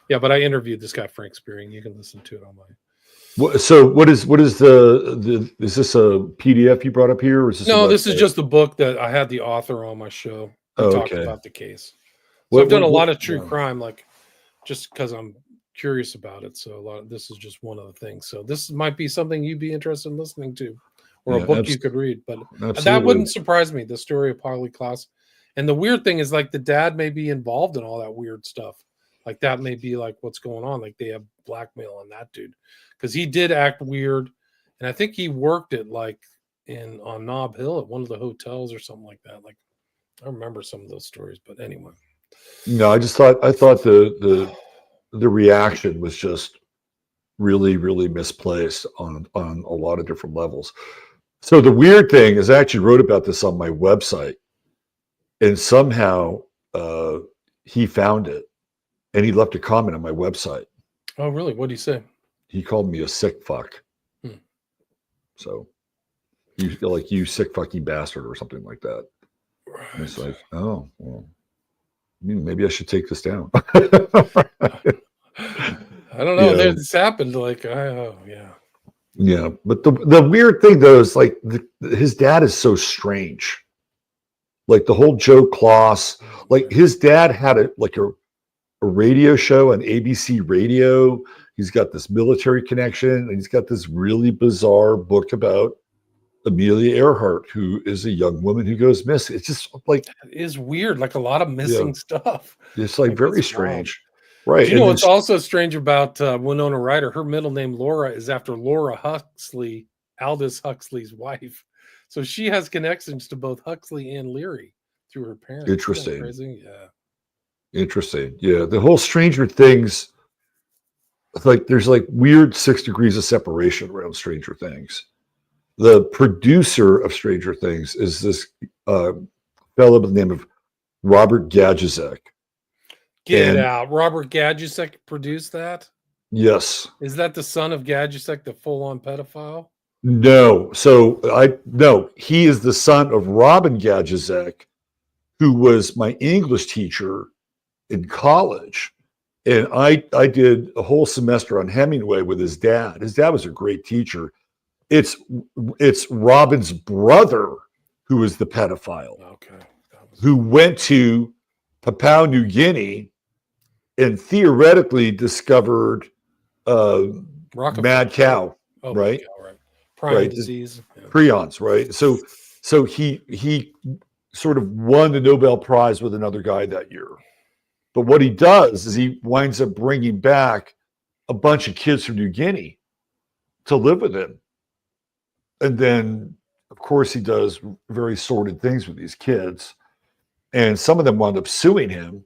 Yeah, but I interviewed this guy Frank Spearing. You can listen to it on my. So what is the is this a PDF you brought up here? Or is this this is just the book that I had the author on my show. He talked about the case. So I've done a lot of true crime, like just because I'm curious about it. So this is just one of the things. So this might be something you'd be interested in listening to, or a book you could read. But that wouldn't surprise me. The story of Polly Klaas. And the weird thing is, like, the dad may be involved in all that weird stuff. Like that may be like what's going on. Like they have blackmail on that dude, because he did act weird, and I think he worked at like on Nob Hill at one of the hotels or something like that. Like I remember some of those stories, but anyway. No, I thought the reaction was just really, really misplaced on a lot of different levels. So the weird thing is, I actually wrote about this on my website, and somehow he found it. And he left a comment on my website. Oh, really? What did he say? He called me a sick fuck. So, you sick fucking bastard or something like that. Right. And it's like, oh, well, maybe I should take this down. I don't know. Yeah. This happened. Like, yeah. Yeah, but the weird thing though is like his dad is so strange. Like the whole Joe Klaas, like his dad had a radio show on ABC Radio. He's got this military connection, and he's got this really bizarre book about Amelia Earhart, who is a young woman who goes missing. It's just like, it is weird, like a lot of missing stuff. It's like very strange. Right. You know what's also strange about Winona Ryder? Her middle name Laura is after Laura Huxley, Aldous Huxley's wife. So she has connections to both Huxley and Leary through her parents. Interesting. Crazy? Yeah. Interesting. Yeah. The whole Stranger Things It's like there's like weird 6 degrees of separation around Stranger Things. The producer of Stranger Things is this fellow by the name of Robert Gajicek. Get And- out. Robert Gajicek produced that? Yes. Is that the son of Gajicek, the full-on pedophile? No. No, he is the son of Robin Gajicek, who was my English teacher in college. And I did a whole semester on Hemingway with his dad. His dad was a great teacher. It's Robin's brother who is the pedophile, Okay. who went to Papua New Guinea and theoretically discovered mad cow, Oh, right? Right. Prime Right. disease. Yeah. Prions, right? So he sort of won the Nobel Prize with another guy that year. But what he does is he winds up bringing back a bunch of kids from New Guinea to live with him. And then, of course, he does very sordid things with these kids. And some of them wound up suing him.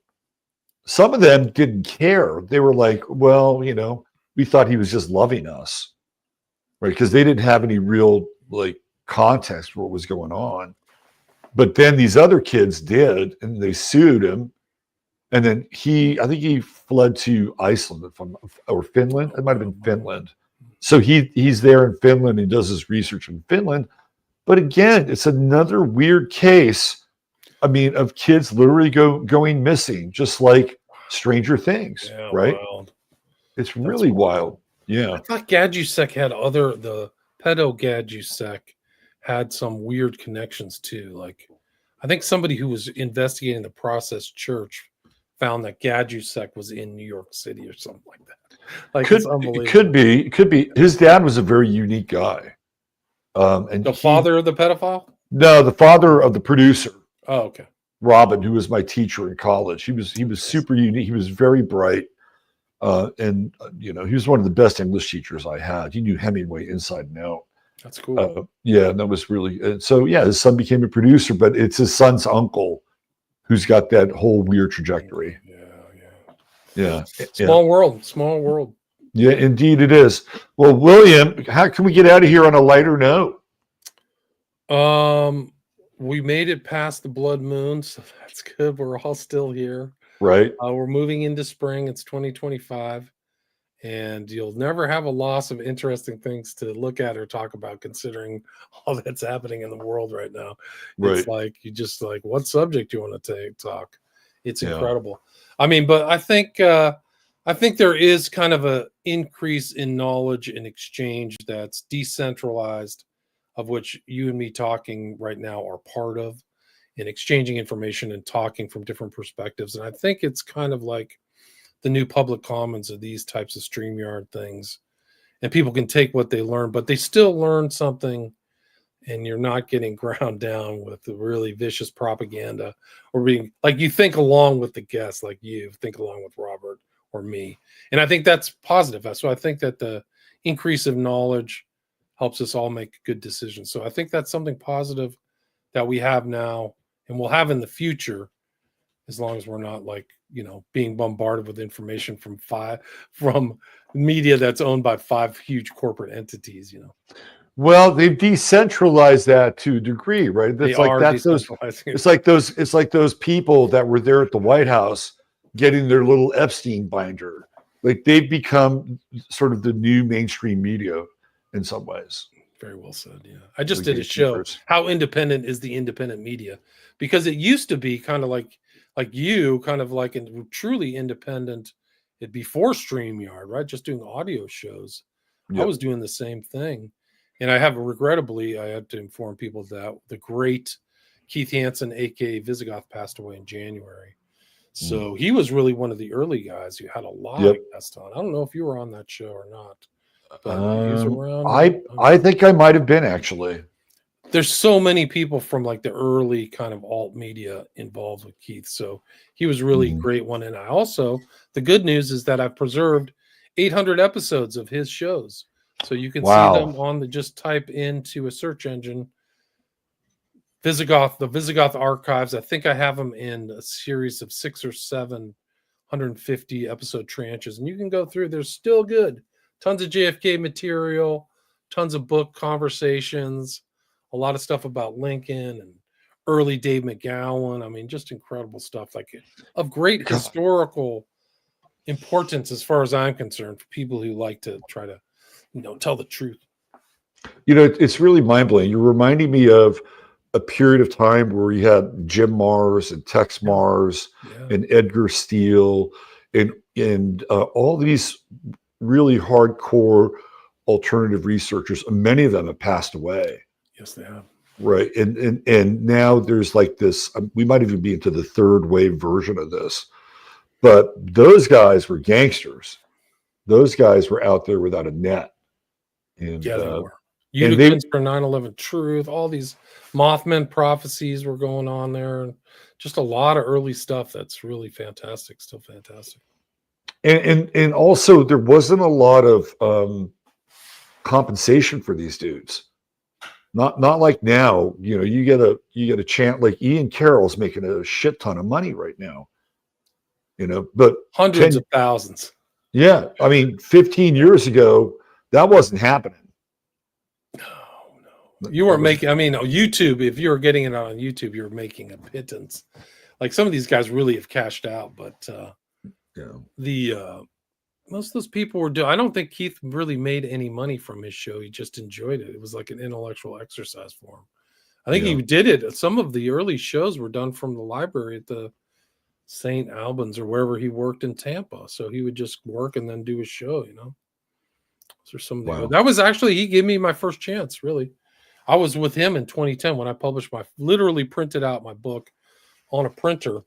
Some of them didn't care. They were like, well, you know, we thought he was just loving us, right? Because they didn't have any real like context for what was going on. But then these other kids did, and they sued him. And then I think he fled to Iceland or Finland. It might have been Finland. So he's there in Finland. He does his research in Finland. But again, it's another weird case. I mean, of kids literally going missing, just like Stranger Things, Yeah, right? wild. It's really wild. Yeah. I thought Gajusek had the pedo Gajusek had some weird connections too. Like, I think somebody who was investigating the Process Church found that Gajusek was in New York City or something like that. Like, it's unbelievable. It could be. His dad was a very unique guy. And The father of the pedophile? No, the father of the producer. Oh, okay. Robin, who was my teacher in college. He was super unique. He was very bright. And you know, he was one of the best English teachers I had. He knew Hemingway inside and out. That's cool. Yeah, and that was really, and so yeah, his son became a producer, but it's his son's uncle who's got that whole weird trajectory. Yeah. Small world. Yeah, indeed it is. Well, William, how can we get out of here on a lighter note? We made it past the blood moon, so that's good. We're all still here. Right. We're moving into spring. It's 2025, and you'll never have a loss of interesting things to look at or talk about, considering all that's happening in the world right now. Right. It's like you just like, what subject you want to talk? It's Yeah. incredible. I mean, but I think there is kind of a increase in knowledge and exchange that's decentralized, of which you and me talking right now are part of, in exchanging information and talking from different perspectives. And I think it's kind of like the new public commons of these types of StreamYard things. And people can take what they learn, but they still learn something, and you're not getting ground down with the really vicious propaganda, or being like, you think along with the guests, like you think along with Robert or me. And I think that's positive. So I think that the increase of knowledge helps us all make good decisions. So I think that's something positive that we have now and we'll have in the future, as long as we're not like, you know, being bombarded with information from media that's owned by 5 huge corporate entities, you know. Well, they've decentralized that to a degree, right? It's like those people that were there at the White House getting their little Epstein binder. Like, they've become sort of the new mainstream media in some ways. Very well said. Yeah. I just did a show, How Independent is the Independent Media? Because it used to be kind of like you, kind of like a truly independent before StreamYard, right? Just doing audio shows. Yep. I was doing the same thing. And I have to inform people that the great Keith Hansen, aka Visigoth, passed away in January. So he was really one of the early guys who had a lot of guests on. I don't know if you were on that show or not. But he was around. I think I might have been, actually. There's so many people from like the early kind of alt media involved with Keith. So he was really a great one. And the good news is that I've preserved 800 episodes of his shows. So you can see them just type into a search engine, the Visigoth archives. I think I have them in a series of 600 or 700 150 episode tranches, and you can go through. They're still good. Tons of JFK material, tons of book conversations, a lot of stuff about Lincoln and early Dave McGowan. I mean, just incredible stuff, like of great historical importance as far as I'm concerned for people who like to try to, tell the truth. It's really mind-blowing. You're reminding me of a period of time where you had Jim Mars and Tex Mars and Edgar Steele and all these really hardcore alternative researchers. Many of them have passed away. Yes, they have. Right. And now there's like this, we might even be into the third wave version of this, but those guys were gangsters. Those guys were out there without a net. And, they were. Utica for 9/11 Truth, all these Mothman prophecies were going on there, and just a lot of early stuff that's really fantastic, still fantastic. And also there wasn't a lot of compensation for these dudes. Not like now, you get a chant like Ian Carroll's making a shit ton of money right now. But hundreds of thousands. Yeah. I mean, 15 years ago, that wasn't happening. No. You weren't making, YouTube, if you were getting it on YouTube, you were making a pittance. Like some of these guys really have cashed out, but most of those people were I don't think Keith really made any money from his show. He just enjoyed it. It was like an intellectual exercise for him. I think he did it. Some of the early shows were done from the library at the St. Albans or wherever he worked in Tampa. So he would just work and then do his show, So that was actually, he gave me my first chance, really. I was with him in 2010 when I published literally printed out my book on a printer.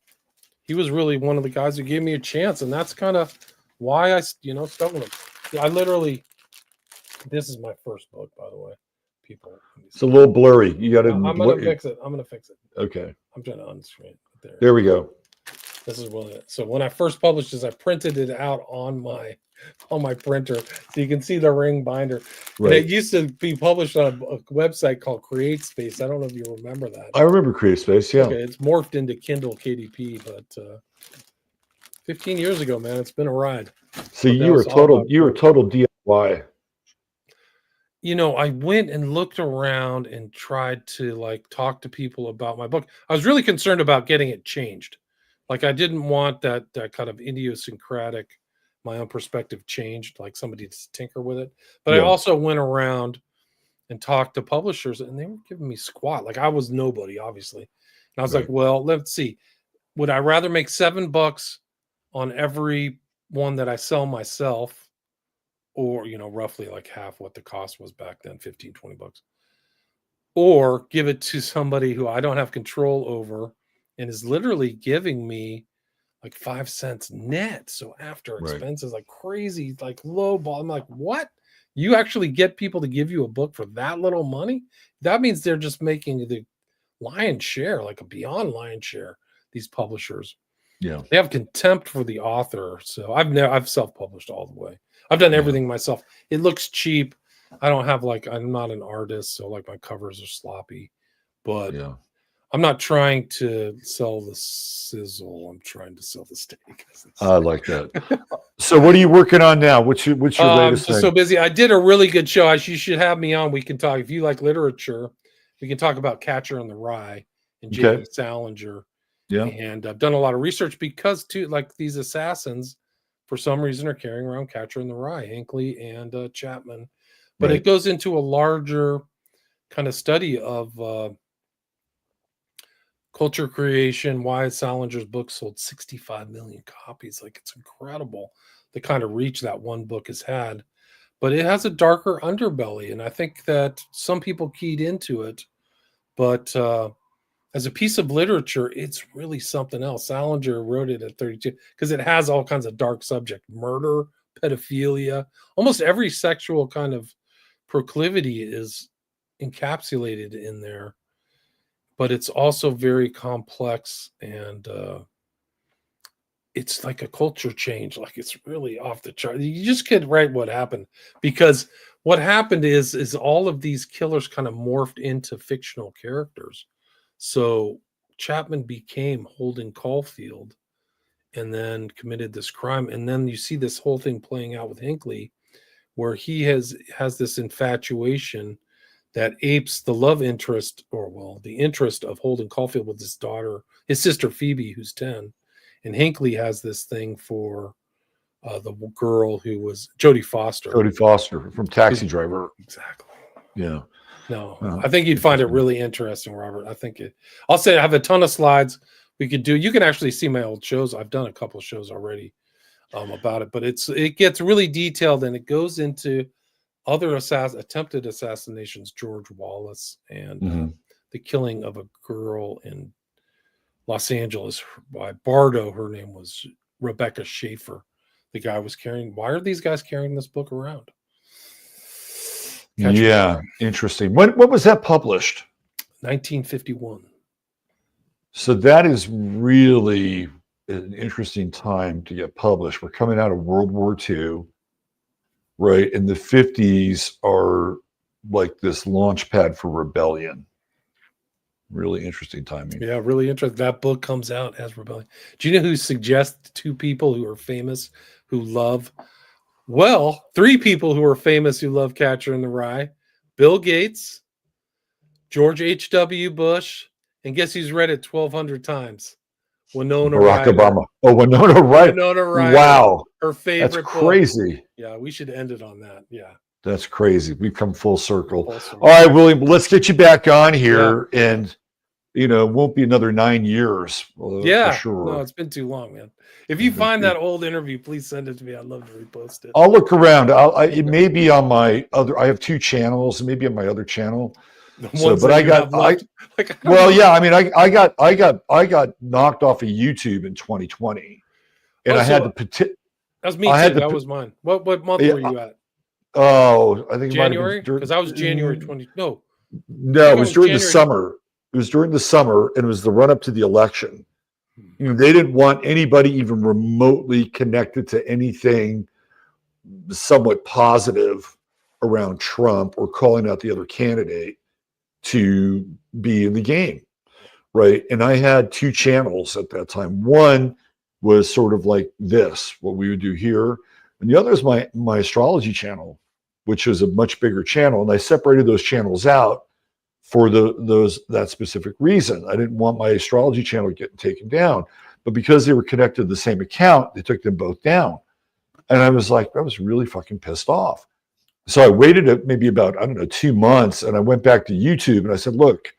He was really one of the guys who gave me a chance. And that's kind of why I, stuck with him. I literally, this is my first book, by the way, people. It's a little blurry. You got to, I'm going to fix it. Okay. I'm trying to unscreen it. There we go. This is so when I first published this, I printed it out on my printer, so you can see the ring binder. Right. And it used to be published on a website called CreateSpace. I don't know if you remember that. I remember CreateSpace. Yeah. Okay, it's morphed into Kindle KDP, but 15 years ago, man, it's been a ride. So you were total DIY. I went and looked around and tried to talk to people about my book. I was really concerned about getting it changed. Like I didn't want that kind of idiosyncratic, my own perspective changed, like somebody to tinker with it. But I also went around and talked to publishers, and they were giving me squat. Like I was nobody, obviously. And I was like, well, let's see. Would I rather make $7 on every one that I sell myself, or roughly like half what the cost was back then, $15-20, or give it to somebody who I don't have control over and is literally giving me like 5 cents net. So after expenses, like crazy, like low ball. I'm like, what? You actually get people to give you a book for that little money? That means they're just making the lion's share, like a beyond lion's share, these publishers. Yeah. They have contempt for the author. So I've self-published all the way. I've done everything myself. It looks cheap. I don't have I'm not an artist, so like my covers are sloppy, but I'm not trying to sell the sizzle. I'm trying to sell the steak. I like that. So what are you working on now? What's your latest thing? I'm just so busy. I did a really good show. You should have me on. We can talk. If you like literature, we can talk about Catcher in the Rye and J.D. Salinger. Yeah. And I've done a lot of research because these assassins, for some reason, are carrying around Catcher in the Rye, Hinckley and Chapman. But it goes into a larger kind of study of culture creation, why Salinger's book sold 65 million copies. Like, it's incredible the kind of reach that one book has had. But it has a darker underbelly, and I think that some people keyed into it. But as a piece of literature, it's really something else. Salinger wrote it at 32 because it has all kinds of dark subject, murder, pedophilia, almost every sexual kind of proclivity is encapsulated in there. But it's also very complex, and it's like a culture change. Like, it's really off the chart. You just can't write what happened, because what happened is all of these killers kind of morphed into fictional characters. So Chapman became Holden Caulfield, and then committed this crime. And then you see this whole thing playing out with Hinckley, where he has this infatuation that apes the love interest, or well, the interest of Holden Caulfield with his daughter, his sister Phoebe, who's 10. And Hinckley has this thing for the girl who was Jodie Foster. Jodie Foster from Taxi Driver. Exactly. Yeah. No, Well, I think you'd find it really interesting, Robert. I think I'll say I have a ton of slides we could do. You can actually see my old shows. I've done a couple of shows already about it, but it gets really detailed, and it goes into other attempted assassinations, George Wallace, and the killing of a girl in Los Angeles by Bardo. Her name was Rebecca Schaefer. The guy was carrying. Why are these guys carrying this book around? Yeah, interesting. When was that published? 1951. So that is really an interesting time to get published. We're coming out of World War II, right? And the 50s are like this launch pad for rebellion. Really interesting timing. Yeah, really interesting. That book comes out as rebellion. Do you know who suggests two people who are famous who love? Well, three people who are famous who love Catcher in the Rye: Bill Gates, George H.W. Bush, and guess who's read it 1,200 times? Winona Barack Ryder. Obama. Oh, Winona Ryder. Winona Ryder. Wow. Her favorite That's book. crazy. Yeah, we should end it on that. Yeah. That's crazy. We've come full circle. All right, William, let's get you back on here. Yeah. And, it won't be another 9 years. Yeah. For sure. No, it's been too long, man. If you find that old interview, please send it to me. I'd love to repost it. I'll look around. It may be on my other, I have two channels, maybe on my other channel. But I got knocked off of YouTube in 2020. And I had to that was me too. That was mine. What month were you at? Oh, I think January? Because I was January 20. No, it was during the summer. It was during the summer, and it was the run up to the election. They didn't want anybody even remotely connected to anything somewhat positive around Trump or calling out the other candidate to be in the game, right? And I had two channels at that time. One was sort of like this, what we would do here, and the other is my astrology channel, which is a much bigger channel. And I separated those channels out for that specific reason. I didn't want my astrology channel getting taken down, but because they were connected to the same account, they took them both down. And I was really fucking pissed off. So I waited maybe about, 2 months, and I went back to YouTube and I said, look,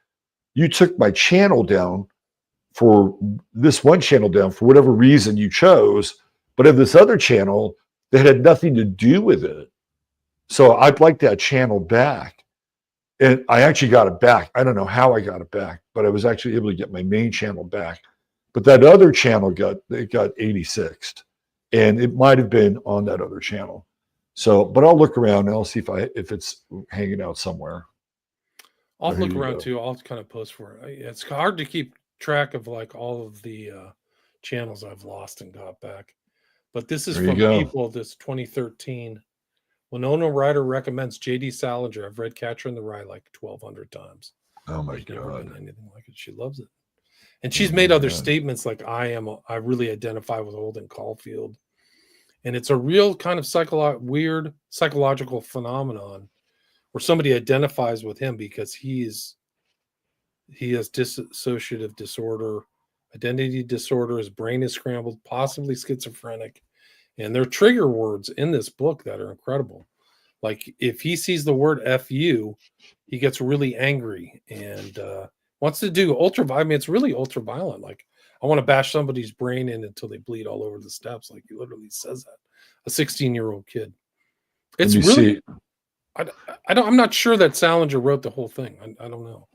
you took my channel down for this one channel down for whatever reason you chose, but I have this other channel that had nothing to do with it. So I'd like that channel back. And I actually got it back. I don't know how I got it back, but I was actually able to get my main channel back. But that other channel got 86ed, and it might have been on that other channel. So, but I'll look around and I'll see if it's hanging out somewhere. I'll look around too. I'll kind of post for it. It's hard to keep track of like all of the channels I've lost and got back. But this is from people. This 2013. Winona Ryder recommends J.D. Salinger. I've read Catcher in the Rye like 1,200 times. Oh my God. Never been anything like it. She loves it. And she's made other statements like I really identify with Holden Caulfield. And it's a real kind of weird psychological phenomenon where somebody identifies with him because he has dissociative disorder, identity disorder, his brain is scrambled, possibly schizophrenic. And there are trigger words in this book that are incredible. Like if he sees the word "fu," he gets really angry and wants to do ultra. I mean, it's really ultra violent. Like I want to bash somebody's brain in until they bleed all over the steps. Like he literally says that. A 16-year-old kid. It's really. I'm not sure that Salinger wrote the whole thing. I don't know.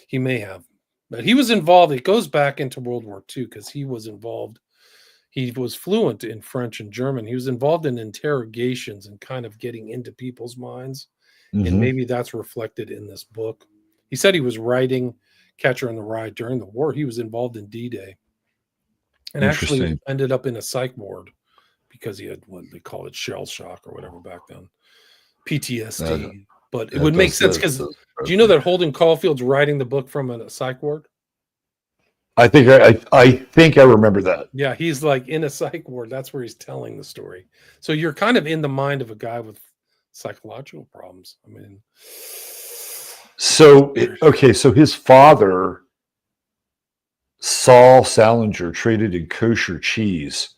He may have, but he was involved. It goes back into World War II because he was involved. He was fluent in French and German. He was involved in interrogations and kind of getting into people's minds. Mm-hmm. And maybe that's reflected in this book. He said he was writing Catcher in the Rye during the war. He was involved in D-Day and actually ended up in a psych ward because he had what they call it shell shock or whatever back then. PTSD. But it would make sense because do you know that Holden Caulfield's writing the book from a psych ward? I think I remember that. Yeah, he's like in a psych ward. That's where he's telling the story. So you're kind of in the mind of a guy with psychological problems. I mean, so his father, Saul Salinger, traded in kosher cheese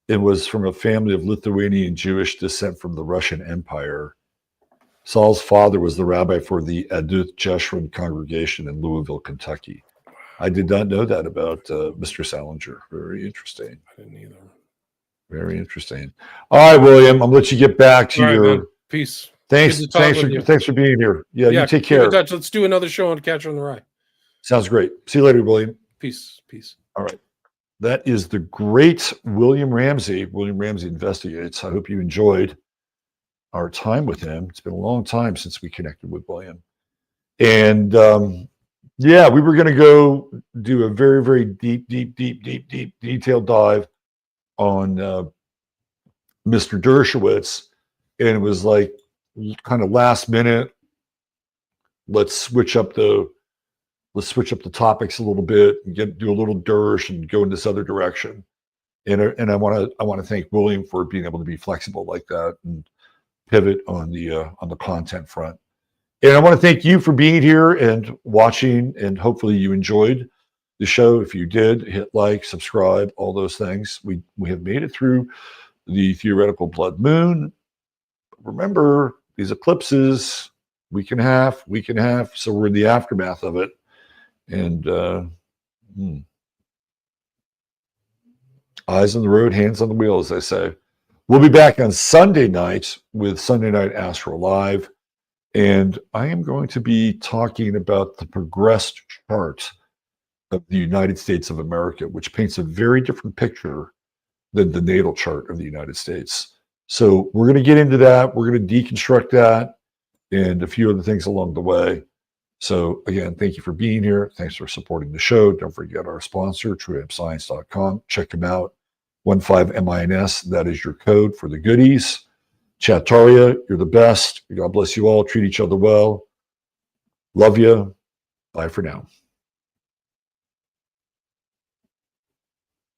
and was from a family of Lithuanian Jewish descent from the Russian Empire. Saul's father was the rabbi for the Aduth Jeshurun congregation in Louisville, Kentucky. I did not know that about Mr. Salinger. Very interesting. I didn't either. Very interesting. All right, William, I'm gonna let you get back to your man. Peace. Thanks for being here. Yeah, you take care. Let's do another show on Catcher in the Rye. Sounds great. See you later, William. Peace. All right. That is the great William Ramsey. William Ramsey Investigates. I hope you enjoyed our time with him. It's been a long time since we connected with William. And yeah, we were going to go do a very, very deep, detailed dive on Mr. Dershowitz. And it was like kind of last minute. Let's switch up the topics a little bit and do a little Dersh and go in this other direction. And I want to thank William for being able to be flexible like that and pivot on the content front. And I want to thank you for being here and watching, and hopefully you enjoyed the show. If you did, hit like, subscribe, all those things. We have made it through the theoretical blood moon. Remember, these eclipses, week and a half, so we're in the aftermath of it. And eyes on the road, hands on the wheel, as they say. We'll be back on Sunday night with Sunday Night Astro Live. And I am going to be talking about the progressed chart of the United States of America, which paints a very different picture than the natal chart of the United States. So we're going to get into that. We're going to deconstruct that and a few other things along the way. So again, thank you for being here. Thanks for supporting the show. Don't forget our sponsor, trueamscience.com. Check them out. 15MINS, that is your code for the goodies. Chattaria, you're the best. God bless you all. Treat each other well. Love you. Bye for now.